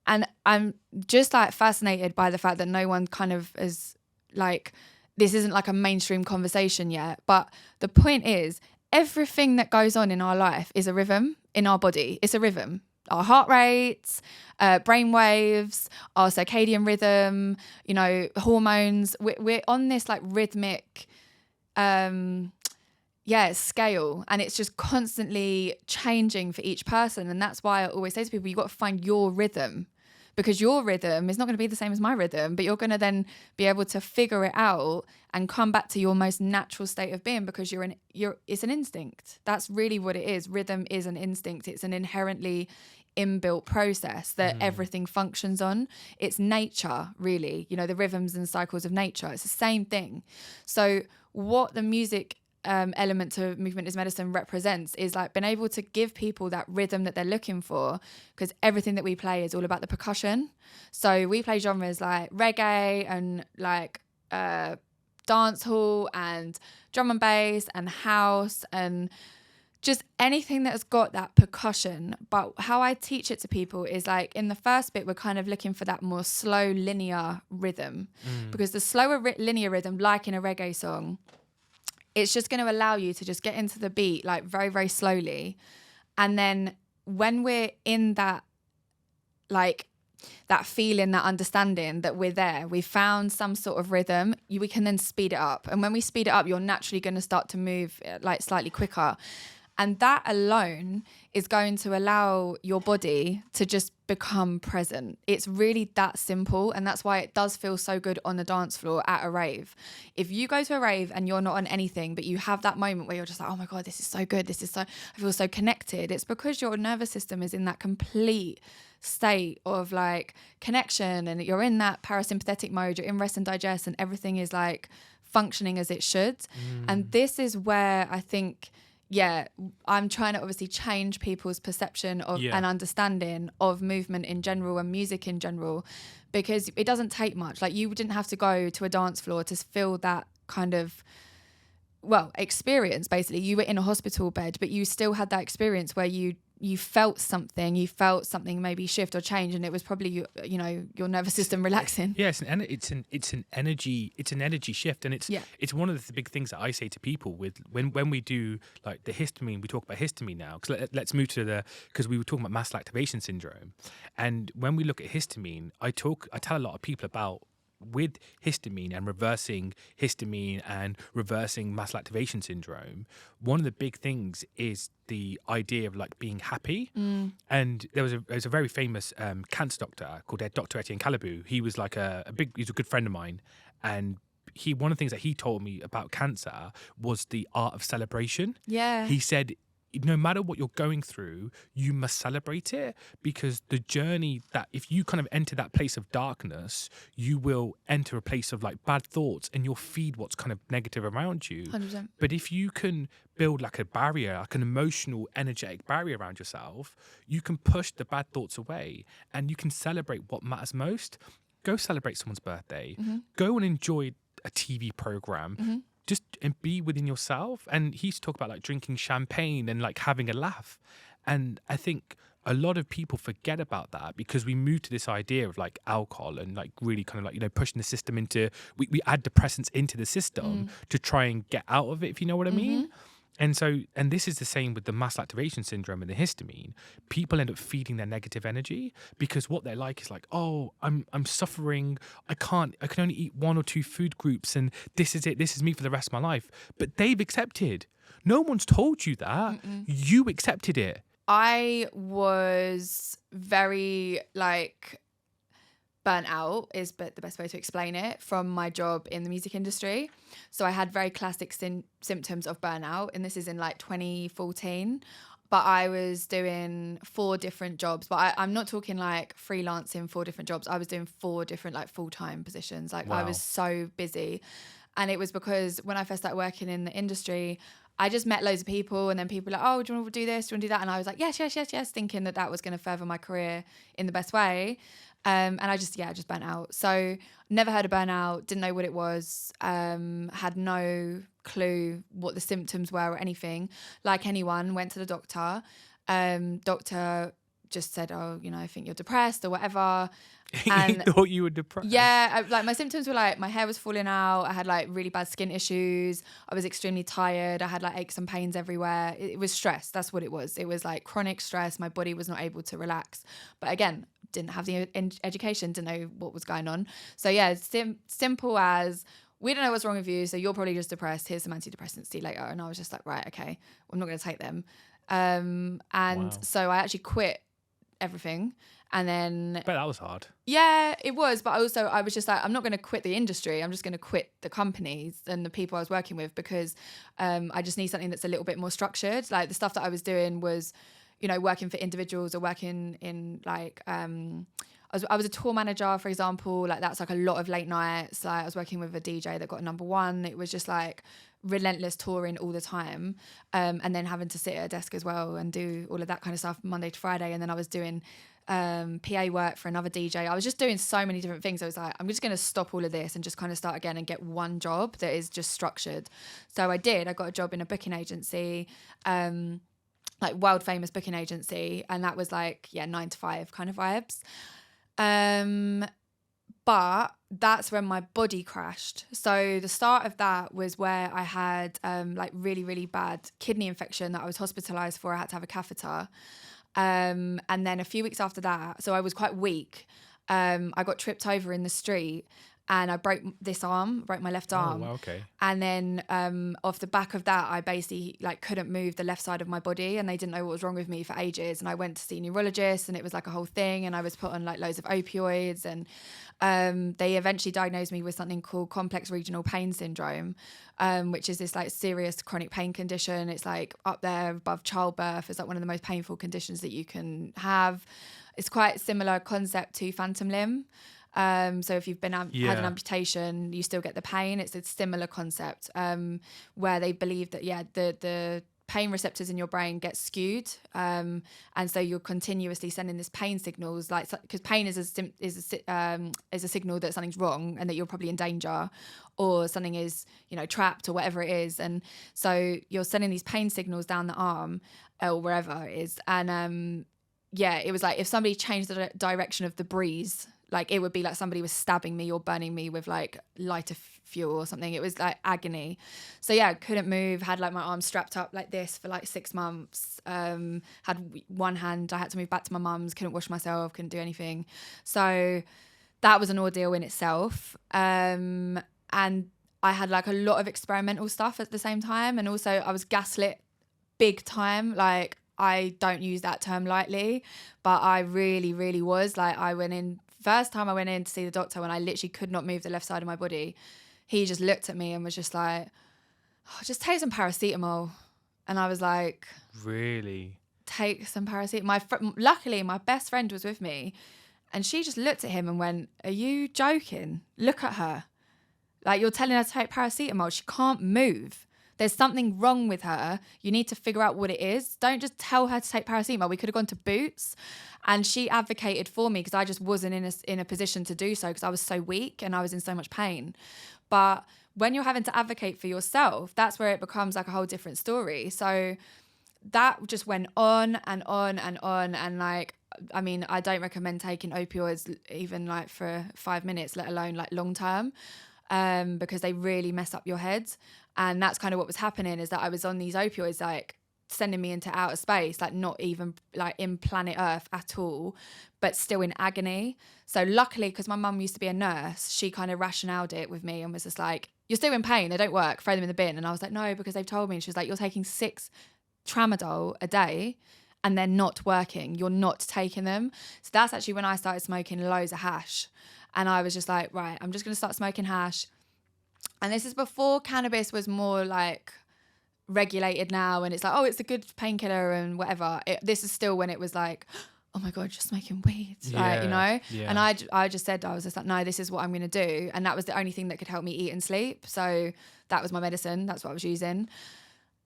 [SPEAKER 1] And I'm just like fascinated by the fact that no one kind of is like, this isn't like a mainstream conversation yet. But the point is, everything that goes on in our life is a rhythm in our body. It's a rhythm. Our heart rates, brain waves, our circadian rhythm, you know, hormones. We're on this like rhythmic, scale, and it's just constantly changing for each person. And that's why I always say to people, you've got to find your rhythm, because your rhythm is not going to be the same as my rhythm, but you're going to then be able to figure it out and come back to your most natural state of being, because it's an instinct. That's really what it is. Rhythm is an instinct. It's an inherently inbuilt process that everything functions on. It's nature, really, you know, the rhythms and cycles of nature. It's the same thing. So what the music element to movement is medicine represents is like being able to give people that rhythm that they're looking for, because everything that we play is all about the percussion. So we play genres like reggae and like dance hall and drum and bass and house and just anything that's got that percussion. But how I teach it to people is like, in the first bit, we're kind of looking for that more slow linear rhythm, because the slower linear rhythm, like in a reggae song, it's just going to allow you to just get into the beat like very, very slowly. And then when we're in that, like that feeling, that understanding that we're there, we found some sort of rhythm, we can then speed it up. And when we speed it up, you're naturally going to start to move like slightly quicker. And that alone is going to allow your body to just become present. It's really that simple. And that's why it does feel so good on the dance floor at a rave. If you go to a rave and you're not on anything, but you have that moment where you're just like, oh my God, this is so good. I feel so connected. It's because your nervous system is in that complete state of like connection, and you're in that parasympathetic mode, you're in rest and digest, and everything is like functioning as it should. And this is where I think, I'm trying to obviously change people's perception of and understanding of movement in general and music in general, because it doesn't take much. Like, you didn't have to go to a dance floor to feel that kind of experience. Basically, you were in a hospital bed, but you still had that experience where you felt something maybe shift or change, and it was probably your nervous system relaxing.
[SPEAKER 2] It's an energy shift, and it's one of the big things that I say to people with when we do like the histamine. We talk about histamine now, because let's move to because we were talking about muscle activation syndrome, and when we look at histamine, I tell a lot of people about with histamine and reversing histamine and reversing muscle activation syndrome. One of the big things is the idea of like being happy. And there was a very famous cancer doctor called Dr. Etienne Calabou. He was like he's a good friend of mine, and one of the things that he told me about cancer was the art of celebration. He said, no matter what you're going through, you must celebrate it, because the journey that if you kind of enter that place of darkness, you will enter a place of like bad thoughts, and you'll feed what's kind of negative around you.
[SPEAKER 1] 100%.
[SPEAKER 2] But if you can build like a barrier, like an emotional, energetic barrier around yourself, you can push the bad thoughts away, and you can celebrate what matters most. Go celebrate someone's birthday. Go and enjoy a TV program. Just and be within yourself. And he used to talk about like drinking champagne and like having a laugh. And I think a lot of people forget about that, because we move to this idea of like alcohol and like really kind of like, pushing the system into, we add depressants into the system to try and get out of it, if you know what I mean. And this is the same with the muscle activation syndrome and the histamine. People end up feeding their negative energy, because what they're like is like, oh, I'm suffering. I can only eat 1 or 2 food groups, and this is it. This is me for the rest of my life. But they've accepted. No one's told you that. You accepted it.
[SPEAKER 1] I was very like burnt out is the best way to explain it, from my job in the music industry. So I had very classic symptoms of burnout, and this is in like 2014. But I was doing 4 different jobs. But I'm not talking like freelancing 4 different jobs. I was doing 4 different like full-time positions. Like, wow. I was so busy. And it was because when I first started working in the industry, I just met loads of people, and then people were like, oh, do you want to do this? Do you want to do that? And I was like, yes, thinking that was going to further my career in the best way. And I just burnt out. So never heard of burnout, didn't know what it was, had no clue what the symptoms were or anything. Like anyone, went to the doctor. Doctor just said, oh, I think you're depressed or whatever. And
[SPEAKER 2] he thought you were depressed.
[SPEAKER 1] Yeah, like my symptoms were like my hair was falling out. I had like really bad skin issues. I was extremely tired. I had like aches and pains everywhere. It was stress. That's what it was. It was like chronic stress. My body was not able to relax. But again, didn't have the education, didn't know what was going on. So yeah, simple as, we don't know what's wrong with you, so you're probably just depressed. Here's some antidepressants, see you later. And I was just like, right, okay, well, I'm not going to take them. So I actually quit everything. And then...
[SPEAKER 2] But that was hard.
[SPEAKER 1] Yeah, it was. But I was just like, I'm not going to quit the industry. I'm just going to quit the companies and the people I was working with, because I just need something that's a little bit more structured. Like the stuff that I was doing was, working for individuals or working in like... I was a tour manager, for example. Like that's like a lot of late nights. Like I was working with a DJ that got #1. It was just like relentless touring all the time, and then having to sit at a desk as well and do all of that kind of stuff Monday to Friday. And then I was doing PA work for another DJ. I was just doing so many different things. I was like, I'm just going to stop all of this and just kind of start again and get one job that is just structured. So I did. I got a job in a booking agency, like world famous booking agency, and that was like 9 to 5 kind of vibes. But that's when my body crashed. So the start of that was where I had like really, really bad kidney infection that I was hospitalized for. I had to have a catheter. And then a few weeks after that, so I was quite weak. I got tripped over in the street and I broke my left arm.
[SPEAKER 2] Oh, wow, okay.
[SPEAKER 1] And then off the back of that, I basically like couldn't move the left side of my body, and they didn't know what was wrong with me for ages. And I went to see a neurologist, and it was like a whole thing. And I was put on like loads of opioids, and they eventually diagnosed me with something called complex regional pain syndrome, which is this like serious chronic pain condition. It's like up there above childbirth. It's like one of the most painful conditions that you can have. It's quite similar concept to phantom limb. So if you've been had an amputation, you still get the pain. It's a similar concept where they believe that the pain receptors in your brain get skewed, and so you're continuously sending this pain signals, like because pain is a signal that something's wrong and that you're probably in danger, or something is trapped or whatever it is, and so you're sending these pain signals down the arm or wherever it is, and it was like if somebody changed the direction of the breeze. Like it would be like somebody was stabbing me or burning me with like lighter fuel or something. It was like agony. So yeah, I couldn't move, had like my arm strapped up like this for like 6 months. Had one hand, I had to move back to my mum's, couldn't wash myself, couldn't do anything. So that was an ordeal in itself. And I had like a lot of experimental stuff at the same time. And also I was gaslit big time. Like I don't use that term lightly, but I really, really was. Like first time I went in to see the doctor when I literally could not move the left side of my body, he just looked at me and was just like, just take some paracetamol. And I was like,
[SPEAKER 2] really?
[SPEAKER 1] Take some paracetamol. Luckily, my best friend was with me, and she just looked at him and went, are you joking? Look at her. Like, you're telling her to take paracetamol. She can't move. There's something wrong with her. You need to figure out what it is. Don't just tell her to take paracetamol. We could have gone to Boots, and she advocated for me because I just wasn't in a position to do so because I was so weak and I was in so much pain. But when you're having to advocate for yourself, that's where it becomes like a whole different story. So that just went on and on and on. And like, I mean, I don't recommend taking opioids even like for 5 minutes, let alone like long term, because they really mess up your head. And that's kind of what was happening, is that I was on these opioids, like sending me into outer space, like not even like in planet Earth at all, but still in agony. So luckily, because my mum used to be a nurse, she kind of rationaled it with me and was just like, you're still in pain, they don't work, throw them in the bin. And I was like, no, because they've told me. And she was like, you're taking 6 tramadol a day and they're not working. You're not taking them. So that's actually when I started smoking loads of hash. And I was just like, right, I'm just going to start smoking hash. And this is before cannabis was more like regulated now, and it's like, oh, it's a good painkiller and whatever. This is still when it was like, oh my God, you're smoking weed, like, you know?
[SPEAKER 2] Yeah.
[SPEAKER 1] And I just said, I was just like, no, this is what I'm going to do. And that was the only thing that could help me eat and sleep. So that was my medicine. That's what I was using.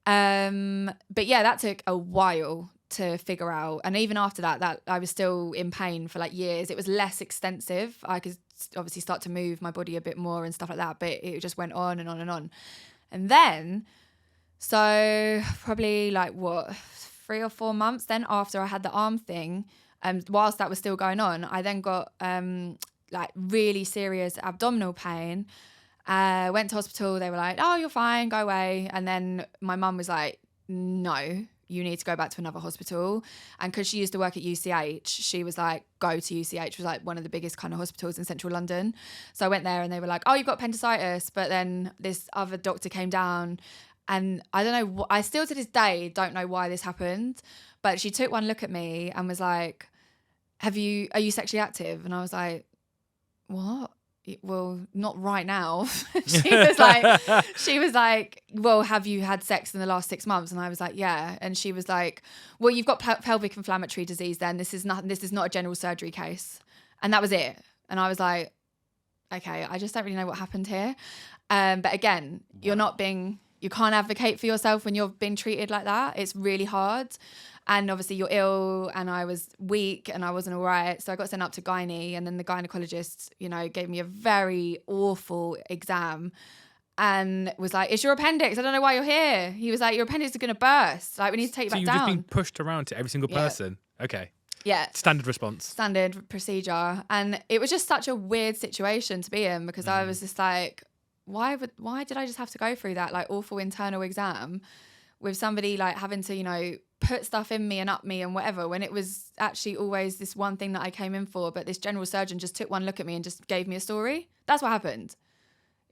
[SPEAKER 1] But yeah, that took a while to figure out. And even after that I was still in pain for like years. It was less extensive. I could obviously start to move my body a bit more and stuff like that, but it just went on and on and on. And then, so probably like 3 or 4 months then after I had the arm thing, whilst that was still going on, I then got like really serious abdominal pain. Went to hospital. They were like, oh, you're fine, go away. And then my mum was like, no, you need to go back to another hospital. And because she used to work at UCH, she was like, go to UCH, which was like one of the biggest kind of hospitals in central London. So I went there and they were like, oh, you've got appendicitis. But then this other doctor came down, and I don't know, I still to this day don't know why this happened, but she took one look at me and was like, are you sexually active? And I was like, what? Well, not right now. she was like, well, have you had sex in the last 6 months? And I was like, yeah. And she was like, well, you've got pelvic inflammatory disease then. This is not a general surgery case. And that was it. And I was like, okay, I just don't really know what happened here. But again, you can't advocate for yourself when you're being treated like that. It's really hard. And obviously you're ill, and I was weak and I wasn't all right. So I got sent up to gynae, and then the gynecologist, gave me a very awful exam and was like, it's your appendix. I don't know why you're here. He was like, your appendix is going to burst. Like, we need to take you back down. So you've just
[SPEAKER 2] been pushed around to every single person? Yeah. Okay.
[SPEAKER 1] Yeah.
[SPEAKER 2] Standard response.
[SPEAKER 1] Standard procedure. And it was just such a weird situation to be in, because I was just like, why did I just have to go through that like awful internal exam with somebody like having to, put stuff in me and up me and whatever, when it was actually always this one thing that I came in for, but this general surgeon just took one look at me and just gave me a story. That's what happened.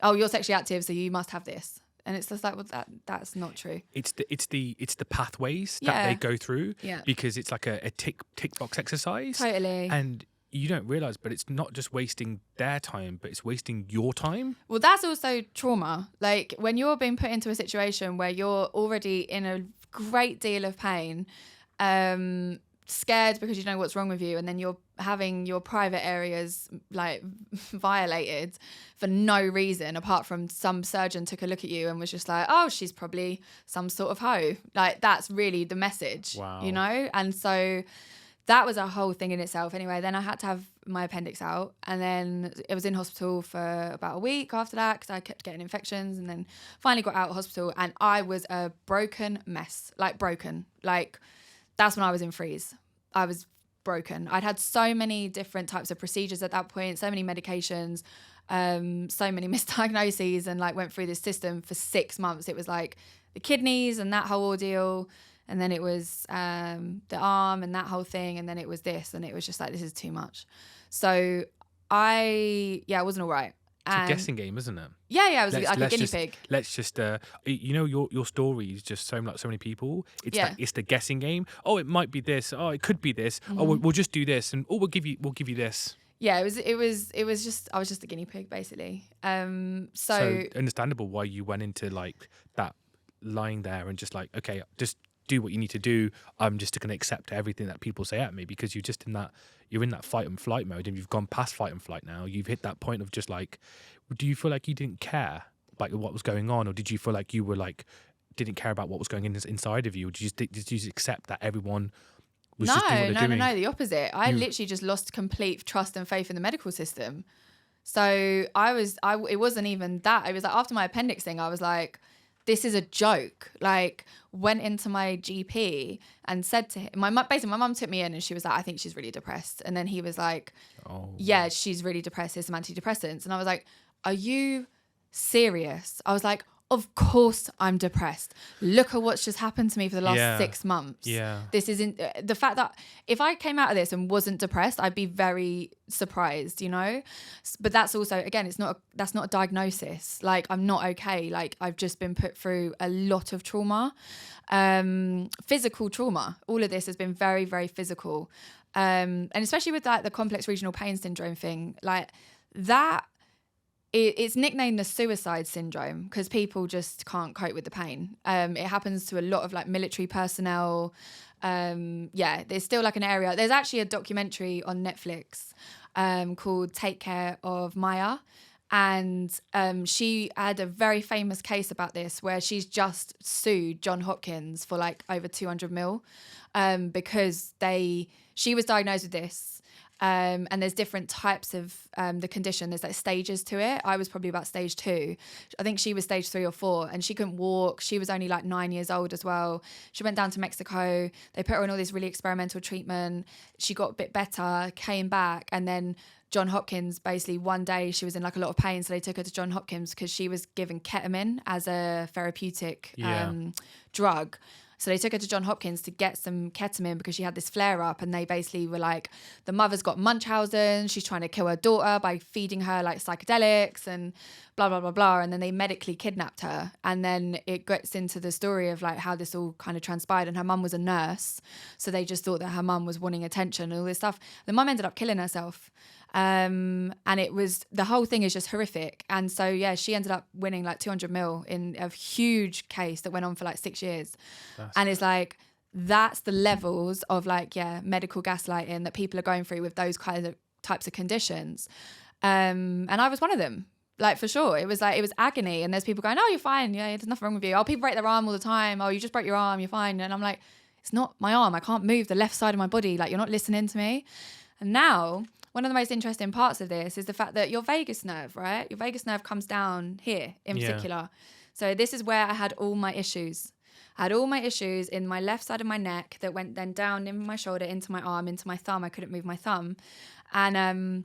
[SPEAKER 1] Oh, you're sexually active, so you must have this. And it's just like, well, that's not true.
[SPEAKER 2] It's the pathways
[SPEAKER 1] Yeah.
[SPEAKER 2] that they go through,
[SPEAKER 1] Yeah.
[SPEAKER 2] because it's like a tick box exercise.
[SPEAKER 1] Totally.
[SPEAKER 2] And you don't realize, but it's not just wasting their time, but it's wasting your time.
[SPEAKER 1] Well, that's also trauma. Like when you're being put into a situation where you're already in a great deal of pain, scared because you know what's wrong with you, and then you're having your private areas like violated for no reason apart from some surgeon took a look at you and was just like, oh, she's probably some sort of hoe. Like that's really the message.
[SPEAKER 2] Wow.
[SPEAKER 1] You know? And so that was a whole thing in itself. Anyway, then I had to have my appendix out, and then it was in hospital for about a week after that because I kept getting infections, and then finally got out of hospital, and I was a broken mess. Like that's when I was in freeze. I was broken. I'd had so many different types of procedures at that point, so many medications, so many misdiagnoses, and like went through this system for 6 months. It was like the kidneys and that whole ordeal, and then it was the arm and that whole thing, and then it was this, and it was just like, this is too much. So I wasn't all right.
[SPEAKER 2] It's a guessing game, isn't it?
[SPEAKER 1] Yeah, I was like a guinea pig.
[SPEAKER 2] Let's just, your story is just so many people. It's the guessing game. Oh, it might be this. Oh, it could be this. Mm-hmm. Oh, we'll just do this, and we'll give you this.
[SPEAKER 1] Yeah, it was just, I was just a guinea pig basically. So
[SPEAKER 2] understandable why you went into like that, lying there and just like, okay, just do what you need to do. I'm just going to accept everything that people say at me, because you're in that fight and flight mode, and you've gone past fight and flight now. You've hit that point of just like, do you feel like you didn't care like what was going on, or did you feel like you were like didn't care about what was going inside of you, or did you just accept that everyone was just doing what they're doing?
[SPEAKER 1] No, the opposite. I literally just lost complete trust and faith in the medical system. So it wasn't even that. It was like after my appendix thing, I was like, this is a joke. Like, went into my GP and said to him, my mum took me in and she was like, I think she's really depressed. And then he was like, yeah, she's really depressed. Here's some antidepressants. And I was like, are you serious? I was like, of course I'm depressed. Look at what's just happened to me for the last 6 months.
[SPEAKER 2] Yeah.
[SPEAKER 1] This isn't the fact that if I came out of this and wasn't depressed, I'd be very surprised, you know? But that's also, again, that's not a diagnosis. Like, I'm not okay. Like, I've just been put through a lot of trauma, physical trauma. All of this has been very, very physical. And especially with like the complex regional pain syndrome thing, like that, it's nicknamed the suicide syndrome because people just can't cope with the pain. It happens to a lot of like military personnel. There's still like an area. There's actually a documentary on Netflix called Take Care of Maya. And she had a very famous case about this where she's just sued John Hopkins for like over 200 mil because she was diagnosed with this. And there's different types of the condition. There's like stages to it. I was probably about stage 2. I think she was stage 3 or 4, and she couldn't walk. She was only like 9 years old as well. She went down to Mexico. They put her on all this really experimental treatment. She got a bit better, came back, and then John Hopkins, basically one day she was in like a lot of pain, so they took her to John Hopkins because she was given ketamine as a therapeutic drug. So they took her to John Hopkins to get some ketamine because she had this flare up, and they basically were like, the mother's got Munchausen, she's trying to kill her daughter by feeding her like psychedelics and blah, blah, blah, blah. And then they medically kidnapped her. And then it gets into the story of like how this all kind of transpired, and her mum was a nurse. So they just thought that her mum was wanting attention and all this stuff. The mum ended up killing herself. And it was, the whole thing is just horrific. And so, yeah, she ended up winning like 200 mil in a huge case that went on for like 6 years. And it's like, that's the levels of like, medical gaslighting that people are going through with those kind of types of conditions. And I was one of them, like, for sure. It was agony. And there's people going, oh, you're fine. Yeah, there's nothing wrong with you. Oh, people break their arm all the time. Oh, you just broke your arm. You're fine. And I'm like, it's not my arm. I can't move the left side of my body. Like, you're not listening to me. And now, one of the most interesting parts of this is the fact that your vagus nerve, right? Your vagus nerve comes down here in particular. So this is where I had all my issues. I had all my issues in my left side of my neck that went then down in my shoulder, into my arm, into my thumb. I couldn't move my thumb. And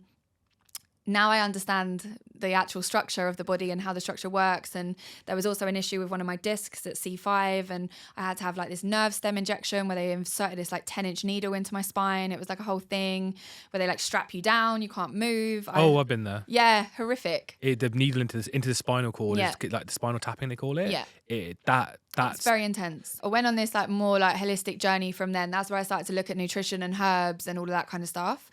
[SPEAKER 1] now I understand the actual structure of the body and how the structure works. And there was also an issue with one of my discs at C5, and I had to have like this nerve stem injection where they inserted this like 10-inch needle into my spine. It was like a whole thing where they like strap you down, you can't move.
[SPEAKER 2] I've been there.
[SPEAKER 1] Yeah, horrific.
[SPEAKER 2] The needle into the spinal cord,
[SPEAKER 1] Yeah.
[SPEAKER 2] is like the spinal tapping, they call it.
[SPEAKER 1] Yeah.
[SPEAKER 2] That's
[SPEAKER 1] It's very intense. I went on this like more like holistic journey from then. That's where I started to look at nutrition and herbs and all of that kind of stuff.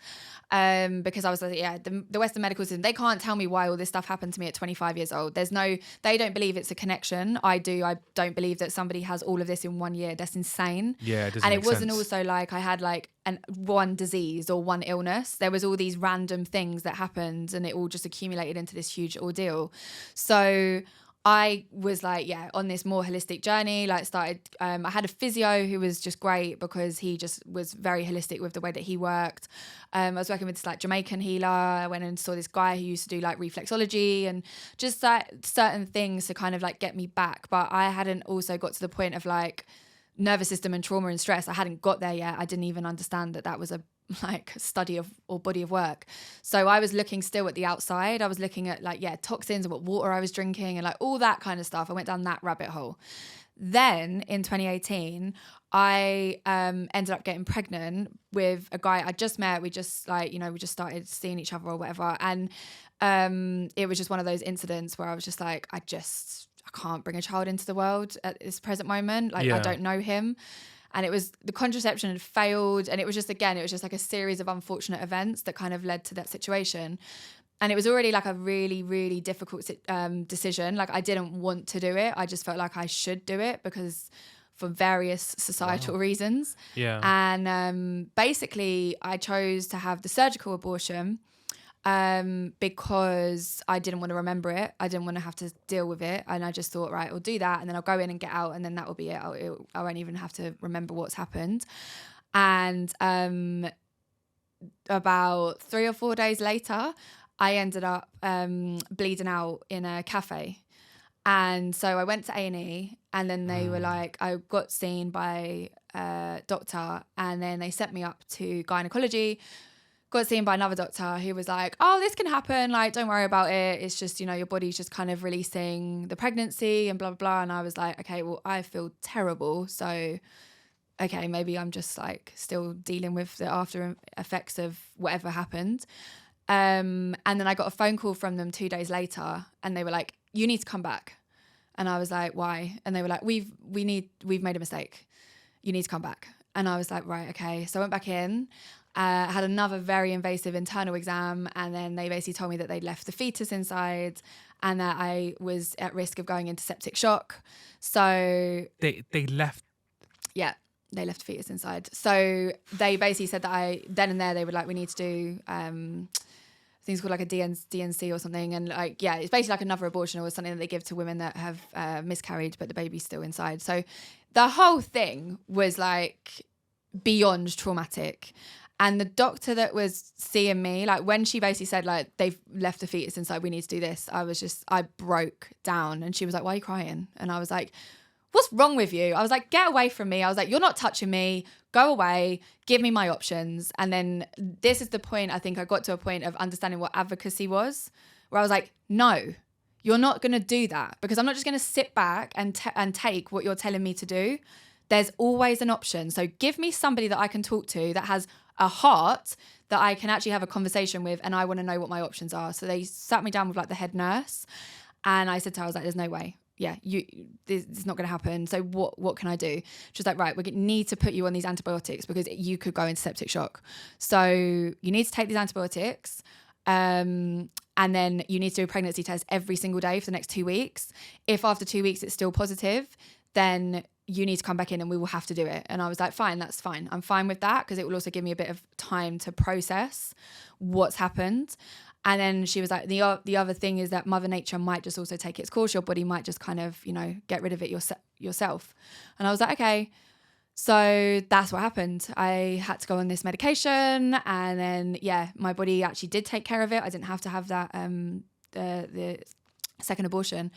[SPEAKER 1] Because I was like, the Western medical system, they can't tell me why all this stuff happened to me at 25 years old. They don't believe it's a connection. I do. I don't believe that somebody has all of this in 1 year. That's insane.
[SPEAKER 2] Yeah, it doesn't
[SPEAKER 1] and it
[SPEAKER 2] make
[SPEAKER 1] wasn't
[SPEAKER 2] sense.
[SPEAKER 1] also like I had like one disease or one illness. There was all these random things that happened, and it all just accumulated into this huge ordeal. So I was like, on this more holistic journey, like started, I had a physio who was just great because he just was very holistic with the way that he worked. I was working with this like Jamaican healer. I went and saw this guy who used to do like reflexology and just like certain things to kind of like get me back. But I hadn't also got to the point of like nervous system and trauma and stress. I hadn't got there yet. I didn't even understand that was a like study of or body of work. So I was looking still at the outside. I was looking at like toxins and what water I was drinking and like all that kind of stuff. I went down that rabbit hole. Then in 2018 I ended up getting pregnant with a guy I just met. We just like we just started seeing each other or whatever, and it was just one of those incidents where I was just like I can't bring a child into the world at this present moment. Like I don't know him. And it was the contraception had failed. And it was just like a series of unfortunate events that kind of led to that situation. And it was already like a really, really difficult decision. Like I didn't want to do it. I just felt like I should do it because for various societal reasons.
[SPEAKER 2] Yeah.
[SPEAKER 1] And basically I chose to have the surgical abortion because I didn't want to remember it. I didn't want to have to deal with it. And I just thought, right, I'll do that. And then I'll go in and get out. And then that will be it. I won't even have to remember what's happened. And about 3 or 4 days later, I ended up bleeding out in a cafe. And so I went to A&E, and then they were like, I got seen by a doctor, and then they sent me up to gynecology. Got seen by another doctor who was like, oh, this can happen. Like, don't worry about it. It's just, your body's just kind of releasing the pregnancy and blah, blah, blah. And I was like, okay, well, I feel terrible. So, okay, maybe I'm just like still dealing with the after effects of whatever happened. And then I got a phone call from them 2 days later, and they were like, you need to come back. And I was like, why? And they were like, we've made a mistake. You need to come back. And I was like, right, okay. So I went back in. Had another very invasive internal exam, and then they basically told me that they'd left the fetus inside and that I was at risk of going into septic shock. So
[SPEAKER 2] they left.
[SPEAKER 1] Yeah, they left the fetus inside. So they basically said that then and there they were like, we need to do things called like a DNC or something, and like it's basically like another abortion or something that they give to women that have miscarried but the baby's still inside. So the whole thing was like beyond traumatic. And the doctor that was seeing me, like when she basically said like they've left the fetus inside, we need to do this, I broke down. And she was like, why are you crying? And I was like, what's wrong with you? I was like, get away from me. I was like, you're not touching me. Go away. Give me my options. And then this is the point, I think I got to a point of understanding what advocacy was, where I was like, no, you're not going to do that, because I'm not just going to sit back and take what you're telling me to do. There's always an option. So give me somebody that I can talk to that has a heart that I can actually have a conversation with, and I want to know what my options are. So they sat me down with like the head nurse, and I said to her, I was like, there's no way. This is not going to happen. So what can I do? She was like, right, we need to put you on these antibiotics because you could go into septic shock. So you need to take these antibiotics, and then you need to do a pregnancy test every single day for the next 2 weeks. If after 2 weeks it's still positive, then you need to come back in and we will have to do it. And I was like, fine, that's fine. I'm fine with that, because it will also give me a bit of time to process what's happened. And then she was like, the other thing is that Mother Nature might just also take its course. Your body might just kind of, get rid of it yourself. And I was like, okay. So that's what happened. I had to go on this medication, and then, my body actually did take care of it. I didn't have to have that, the second abortion.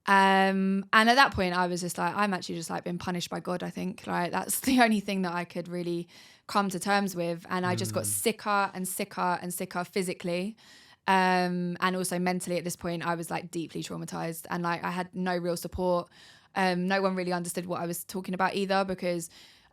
[SPEAKER 1] And at that point I was just like, I'm actually just like been punished by God, I think. Like that's the only thing that I could really come to terms with. And I just got sicker and sicker and sicker physically. And also mentally at this point, I was like deeply traumatized, and like I had no real support. No one really understood what I was talking about either, because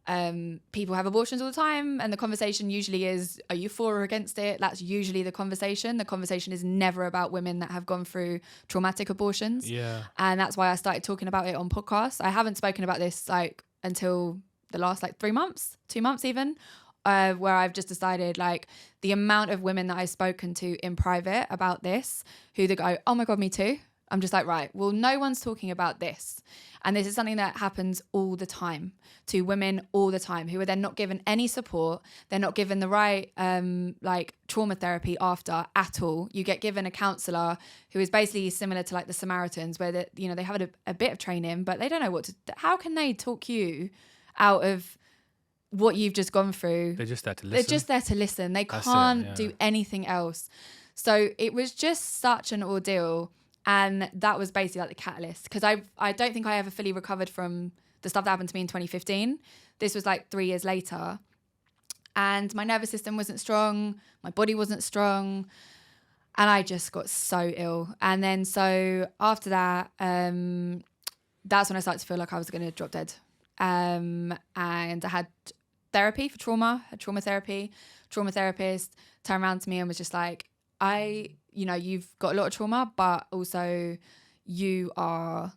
[SPEAKER 1] people have abortions all the time, and the conversation usually is, are you for or against it? That's usually the conversation. The conversation is never about women that have gone through traumatic abortions.
[SPEAKER 2] Yeah.
[SPEAKER 1] And that's why I started talking about it on podcasts. I haven't spoken about this like until the last like 3 months, 2 months even, where I've just decided, like, the amount of women that I've spoken to in private about this, who they go, oh my God, me too. I'm just like, right, well, no one's talking about this. And this is something that happens all the time to women all the time, who are then not given any support. They're not given the right like trauma therapy after at all. You get given a counsellor who is basically similar to like the Samaritans, where they, you know, they have a bit of training, but they don't know what to, how can they talk you out of what you've just gone through?
[SPEAKER 2] They're just there to listen.
[SPEAKER 1] They're just there to listen. They can't do anything else. So it was just such an ordeal. And that was basically like the catalyst, because I don't think I ever fully recovered from the stuff that happened to me in 2015. This was like 3 years later. And my nervous system wasn't strong. My body wasn't strong. And I just got so ill. And then so after that, that's when I started to feel like I was going to drop dead. And I had therapy for trauma, had trauma therapy. Trauma therapist turned around to me and was just like, you know, you've got a lot of trauma, but also you are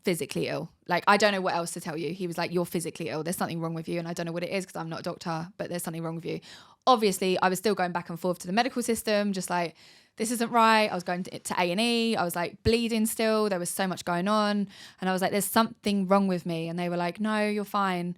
[SPEAKER 1] physically ill. Like, I don't know what else to tell you. He was like, you're physically ill. There's something wrong with you. And I don't know what it is, because I'm not a doctor, but there's something wrong with you. Obviously, I was still going back and forth to the medical system, just like, this isn't right. I was going to A&E. I was like bleeding still. There was so much going on. And I was like, there's something wrong with me. And they were like, no, you're fine.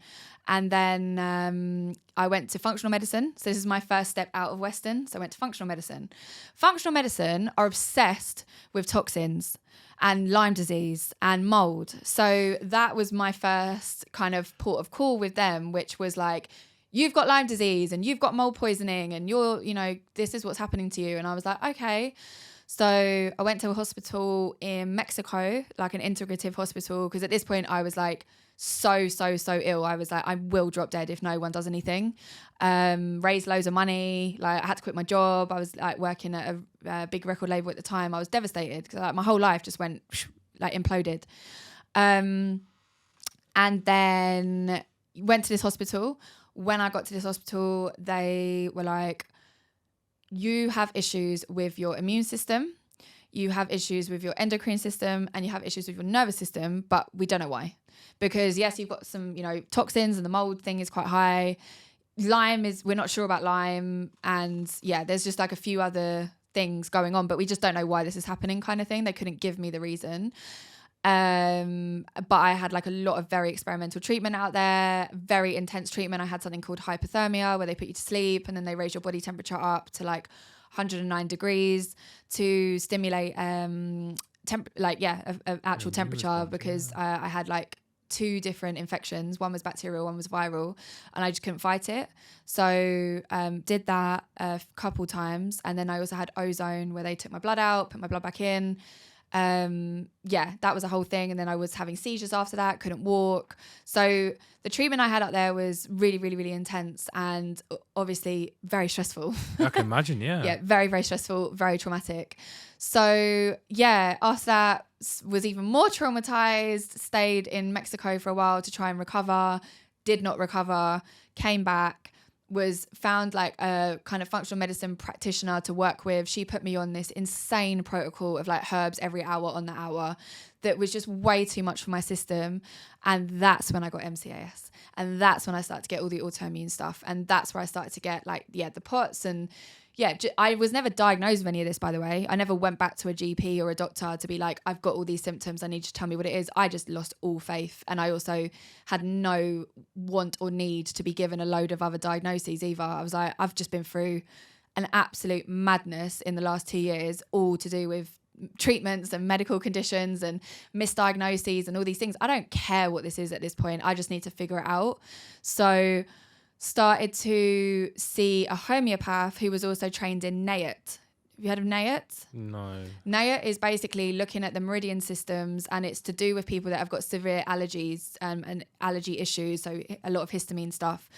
[SPEAKER 1] And then I went to functional medicine. So this is my first step out of Western. So I went to functional medicine. Functional medicine are obsessed with toxins and Lyme disease and mold. So that was my first kind of port of call with them, which was like, you've got Lyme disease and you've got mold poisoning and you're, you know, this is what's happening to you. And I was like, okay. So I went to a hospital in Mexico, like an integrative hospital, because at this point I was like so ill. I was like, I will drop dead if no one does anything. Raised loads of money. Like, I had to quit my job. I was like working at a big record label at the time. I was devastated because like my whole life just went like imploded. And then went to this hospital. When I got to this hospital, they were like, you have issues with your immune system, you have issues with your endocrine system, and you have issues with your nervous system, but we don't know why. Because yes, you've got some, you know, toxins and the mold thing is quite high. Lyme is, we're not sure about Lyme. And yeah, there's just like a few other things going on, but we just don't know why this is happening, kind of thing. They couldn't give me the reason. But I had like a lot of very experimental treatment out there, very intense treatment. I had something called hypothermia, where they put you to sleep and then they raise your body temperature up to like 109 degrees to stimulate actual temperature, because I had like 2 different infections. One was bacterial, one was viral, and I just couldn't fight it. So did that a couple times. And then I also had ozone, where they took my blood out, put my blood back in. That was a whole thing. And then I was having seizures after that, couldn't walk. So the treatment I had up there was really, really, really intense, and obviously very stressful.
[SPEAKER 2] I can imagine, yeah.
[SPEAKER 1] Yeah, very, very stressful, very traumatic. So yeah, after that was even more traumatized, stayed in Mexico for a while to try and recover, did not recover, came back, was found like a kind of functional medicine practitioner to work with. She put me on this insane protocol of like herbs every hour on the hour that was just way too much for my system. And that's when I got MCAS. And that's when I started to get all the autoimmune stuff. And that's where I started to get like, the POTS. And I was never diagnosed with any of this, by the way. I never went back to a GP or a doctor to be like, I've got all these symptoms, I need you to tell me what it is. I just lost all faith. And I also had no want or need to be given a load of other diagnoses either. I was like, I've just been through an absolute madness in the last 2 years, all to do with treatments and medical conditions and misdiagnoses and all these things. I don't care what this is at this point. I just need to figure it out. So started to see a homeopath who was also trained in NAET. Have you heard of NAET?
[SPEAKER 2] No.
[SPEAKER 1] NAET is basically looking at the meridian systems, and it's to do with people that have got severe allergies and allergy issues, so a lot of histamine stuff.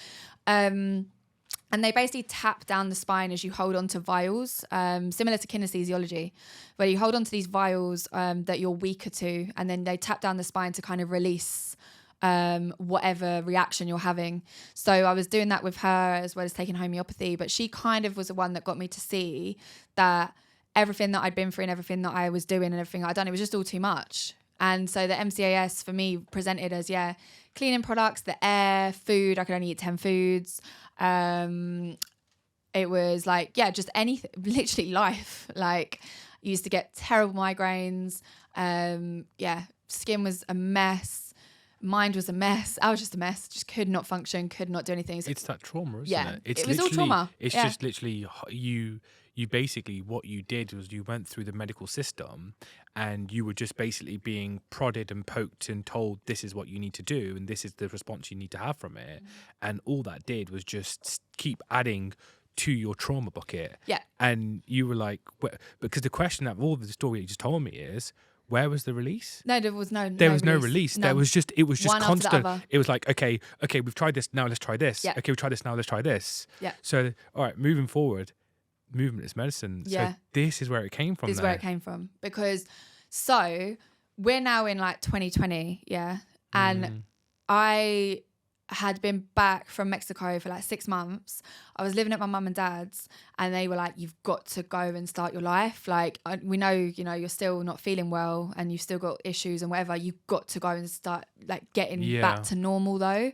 [SPEAKER 1] And they basically tap down the spine as you hold onto vials, similar to kinesthesiology, where you hold onto these vials that you're weaker to, and then they tap down the spine to kind of release whatever reaction you're having. So I was doing that with her as well as taking homeopathy, but she kind of was the one that got me to see that everything that I'd been through and everything that I was doing and everything I'd done, it was just all too much. And so the MCAS for me presented as, cleaning products, the air, food. I could only eat 10 foods. It was like, just anything, literally life. Like, I used to get terrible migraines. Skin was a mess. Mind was a mess. I was just a mess. Just could not function, could not do anything. So,
[SPEAKER 2] it's that trauma, isn't it?
[SPEAKER 1] It was all trauma.
[SPEAKER 2] It's just literally you basically, what you did was you went through the medical system and you were just basically being prodded and poked and told this is what you need to do and this is the response you need to have from it. And all that did was just keep adding to your trauma bucket.
[SPEAKER 1] Yeah.
[SPEAKER 2] And you were like, because the question of all of the story you just told me is, where was the release?
[SPEAKER 1] No, there was no
[SPEAKER 2] release.
[SPEAKER 1] None.
[SPEAKER 2] It was just
[SPEAKER 1] One
[SPEAKER 2] constant. It was like, okay, we've tried this, now let's try this.
[SPEAKER 1] Yeah.
[SPEAKER 2] Okay, we've tried this, now let's try this.
[SPEAKER 1] Yeah.
[SPEAKER 2] So, all right, moving forward, movement is medicine.
[SPEAKER 1] Yeah.
[SPEAKER 2] So this is where it came from.
[SPEAKER 1] This is where it came from. Because so we're now in like 2020, and I had been back from Mexico for like 6 months. I was living at my mum and dad's, and they were like, you've got to go and start your life. Like, we know, you're still not feeling well and you've still got issues and whatever. You've got to go and start like getting back to normal though.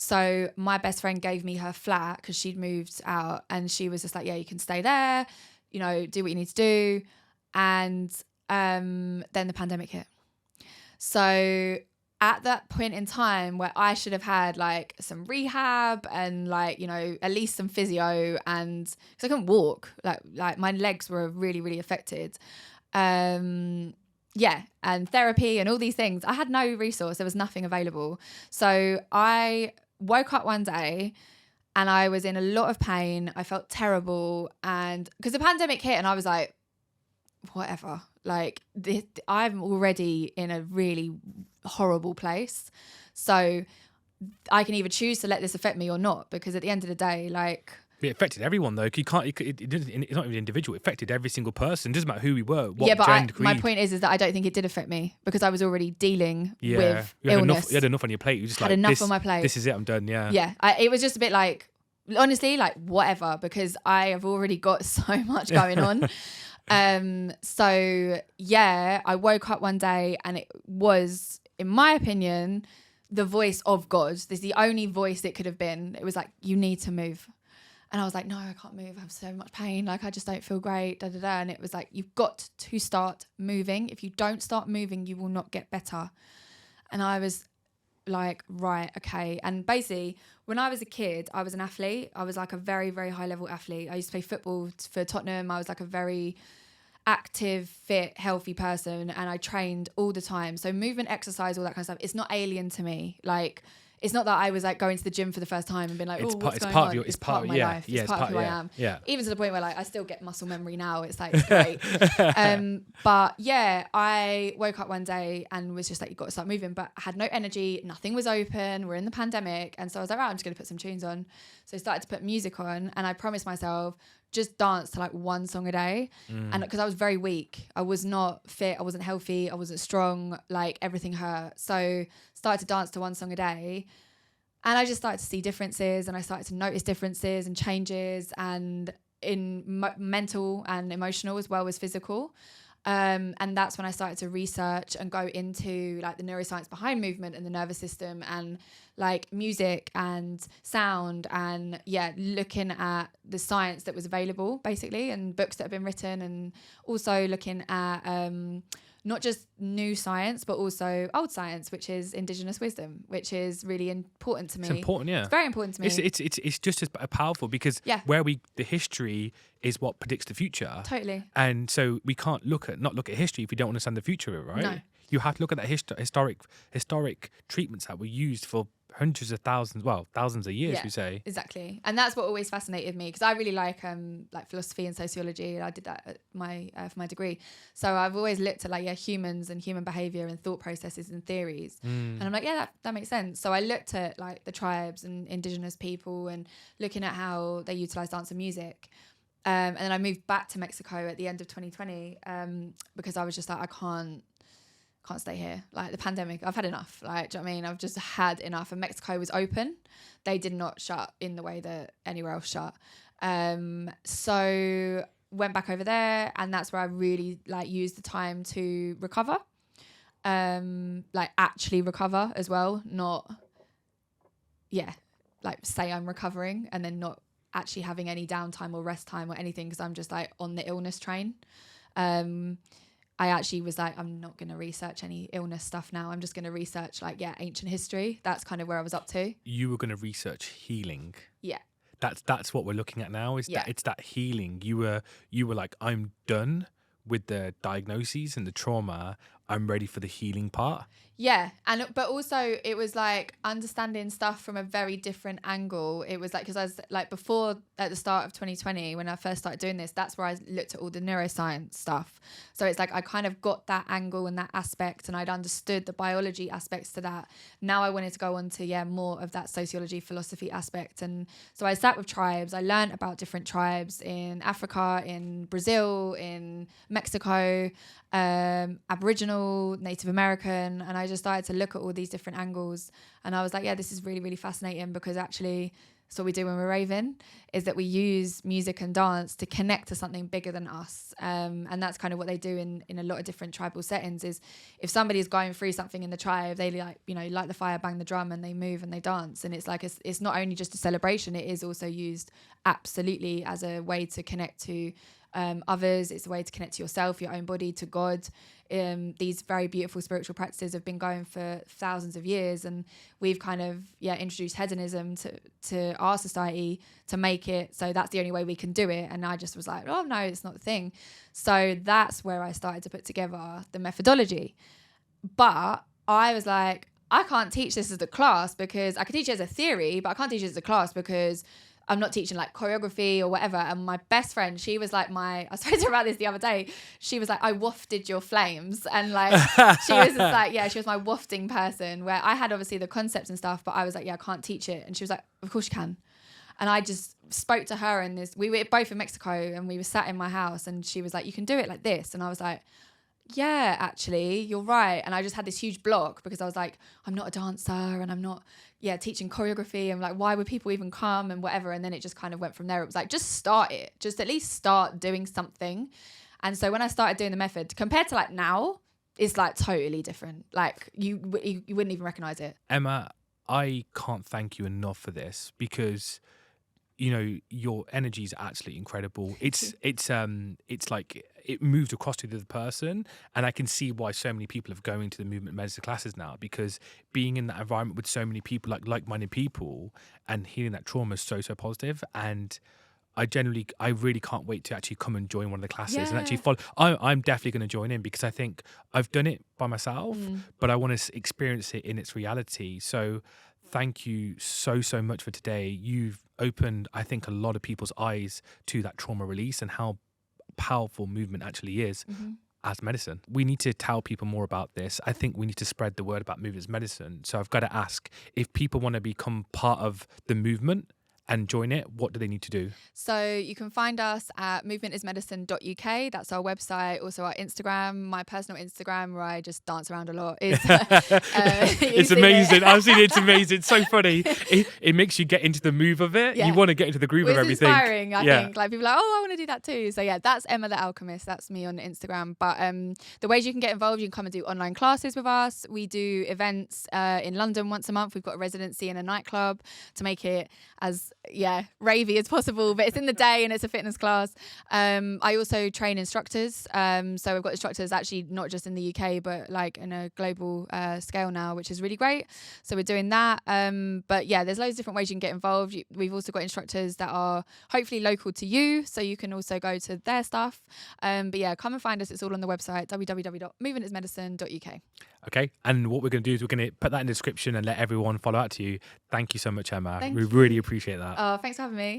[SPEAKER 1] So my best friend gave me her flat because she'd moved out, and she was just like, you can stay there, do what you need to do. And then the pandemic hit. So at that point in time where I should have had like some rehab and like, at least some physio, and because I couldn't walk, like my legs were really, really affected. And therapy and all these things. I had no resource. There was nothing available. So I woke up one day and I was in a lot of pain. I felt terrible. And because the pandemic hit and I was like, whatever, like I'm already in a really horrible place. So I can either choose to let this affect me or not, because at the end of the day, like,
[SPEAKER 2] it affected everyone though. It's not even individual. It affected every single person. It doesn't matter who we were.
[SPEAKER 1] My point is that I don't think it did affect me because I was already dealing with illness.
[SPEAKER 2] You had enough on your plate. You just
[SPEAKER 1] had enough on my plate.
[SPEAKER 2] This is it. I'm done. Yeah.
[SPEAKER 1] Yeah. It was just a bit like, honestly, like whatever, because I have already got so much going on. I woke up one day and it was, in my opinion, the voice of God. This is the only voice it could have been. It was like, you need to move. And I was like, no, I can't move. I have so much pain. Like, I just don't feel great. And it was like, you've got to start moving. If you don't start moving, you will not get better. And I was like, right, okay. And basically, when I was a kid, I was an athlete. I was like a very, very high level athlete. I used to play football for Tottenham. I was like a very active, fit, healthy person. And I trained all the time. So movement, exercise, all that kind of stuff, it's not alien to me. Like, it's not that I was like going to the gym for the first time and being like, what's going on? It's part of my life. It's part of who I am.
[SPEAKER 2] Yeah.
[SPEAKER 1] Even to the point where like I still get muscle memory now. It's like, it's great. But yeah, I woke up one day and was just like, you've got to start moving. But I had no energy. Nothing was open. We're in the pandemic. And so I was like, right, I'm just going to put some tunes on. So I started to put music on, and I promised myself, just dance to like one song a day. And because I was very weak, I was not fit, I wasn't healthy, I wasn't strong, like everything hurt. So started to dance to one song a day, and I just started to see differences, and I started to notice differences and changes, and in mental and emotional as well as physical. And that's when I started to research and go into like the neuroscience behind movement and the nervous system and like music and sound, and looking at the science that was available basically, and books that have been written, and also looking at not just new science but also old science, which is indigenous wisdom, which is really important to me.
[SPEAKER 2] It's important, yeah.
[SPEAKER 1] It's very important to me.
[SPEAKER 2] It's just as powerful because the history is what predicts the future.
[SPEAKER 1] Totally.
[SPEAKER 2] And so we can't not look at history if we don't understand the future of it, right?
[SPEAKER 1] No.
[SPEAKER 2] You have to look at that historic treatments that were used for hundreds of thousands, thousands of years, we say.
[SPEAKER 1] Exactly. And that's what always fascinated me, because I really like philosophy and sociology, and I did that at for my degree. So I've always looked at humans and human behavior and thought processes and theories. And I'm like, that makes sense. So I looked at like the tribes and indigenous people and looking at how they utilize dance and music. And then I moved back to Mexico at the end of 2020 because I was just like, I can't stay here. Like the pandemic, I've had enough. Like, do you know what I mean? I've just had enough. And Mexico was open. They did not shut in the way that anywhere else shut. So went back over there, and that's where I really used the time to recover. Actually recover as well. Not, say I'm recovering and then not actually having any downtime or rest time or anything, because I'm just on the illness train. I actually was I'm not going to research any illness stuff now. I'm just going to research ancient history. That's kind of where I was up to.
[SPEAKER 2] You were going to research healing.
[SPEAKER 1] Yeah.
[SPEAKER 2] That's what we're looking at now. That it's that healing. You were like, I'm done with the diagnoses and the trauma. I'm ready for the healing part.
[SPEAKER 1] Yeah, but also it was understanding stuff from a very different angle. It was because I was before, at the start of 2020, when I first started doing this, that's where I looked at all the neuroscience stuff. So it's I kind of got that angle and that aspect, and I'd understood the biology aspects to that. Now I wanted to go on to more of that sociology, philosophy aspect. And so I sat with tribes. I learned about different tribes in Africa, in Brazil, in Mexico, Aboriginal, Native American, and I just started to look at all these different angles, and I was like, this is really, really fascinating, because actually that's what we do when we're raving, is that we use music and dance to connect to something bigger than us, and that's kind of what they do in a lot of different tribal settings. Is if somebody's going through something in the tribe, they light the fire, bang the drum, and they move and they dance, and it's not only just a celebration, it is also used absolutely as a way to connect to others. It's a way to connect to yourself, your own body, to God. These very beautiful spiritual practices have been going for thousands of years, and we've kind of introduced hedonism to our society to make it so that's the only way we can do it. And I just was like, oh no, it's not the thing. So that's where I started to put together the methodology. But I was like, I can't teach this as a class, because I could teach it as a theory, but I can't teach it as a class because I'm not teaching choreography or whatever. And my best friend, she was I spoke to her about this the other day. She was like, I wafted your flames. And she was just she was my wafting person, where I had obviously the concepts and stuff, but I was like, I can't teach it. And she was like, of course you can. And I just spoke to her, and we were both in Mexico, and we were sat in my house, and she was like, you can do it like this. And I was like, yeah, actually, you're right. And I just had this huge block, because I was like, I'm not a dancer, and I'm not teaching choreography, and why would people even come and whatever. And then it just kind of went from there. It was just start it, just at least start doing something. And so when I started doing the method, compared to now, it's totally different. You wouldn't even recognize it.
[SPEAKER 2] Emma, I can't thank you enough for this, because your energy is absolutely incredible. It's it moved across to the other person, and I can see why so many people are going to the movement medicine classes now, because being in that environment with so many people, like-minded people, and healing that trauma is so positive. And I really can't wait to actually come and join one of the classes and actually follow. I'm definitely going to join in, because I think I've done it by myself, but I want to experience it in its reality. So thank you so much for today. You've opened, I think, a lot of people's eyes to that trauma release and how powerful movement actually is as medicine. We need to tell people more about this. I think we need to spread the word about movement as medicine. So I've got to ask, if people want to become part of the movement and join it, what do they need to do?
[SPEAKER 1] So you can find us at movementismedicine.uk. That's our website. Also our Instagram, my personal Instagram, where I just dance around a lot.
[SPEAKER 2] It's amazing. I've seen it. It's amazing. It's so funny. It makes you get into the move of it. Yeah. You want to get into the groove of everything.
[SPEAKER 1] It's inspiring, I think. People are like, oh, I want to do that too. So that's Emma the Alchemist. That's me on Instagram. But the ways you can get involved, you can come and do online classes with us. We do events in London once a month. We've got a residency in a nightclub to make it as ravey as possible, but it's in the day and it's a fitness class. I also train instructors. So we've got instructors actually not just in the UK, but like in a global scale now, which is really great. So we're doing that. But yeah, there's loads of different ways you can get involved. We've also got instructors that are hopefully local to you, so you can also go to their stuff. But yeah, come and find us. It's all on the website, www.movementismedicine.uk.
[SPEAKER 2] Okay, and what we're going to do is we're going to put that in the description and let everyone follow out to you. Thank you so much, Emma.
[SPEAKER 1] Thank
[SPEAKER 2] We
[SPEAKER 1] you.
[SPEAKER 2] really appreciate that.
[SPEAKER 1] Oh, thanks for having me.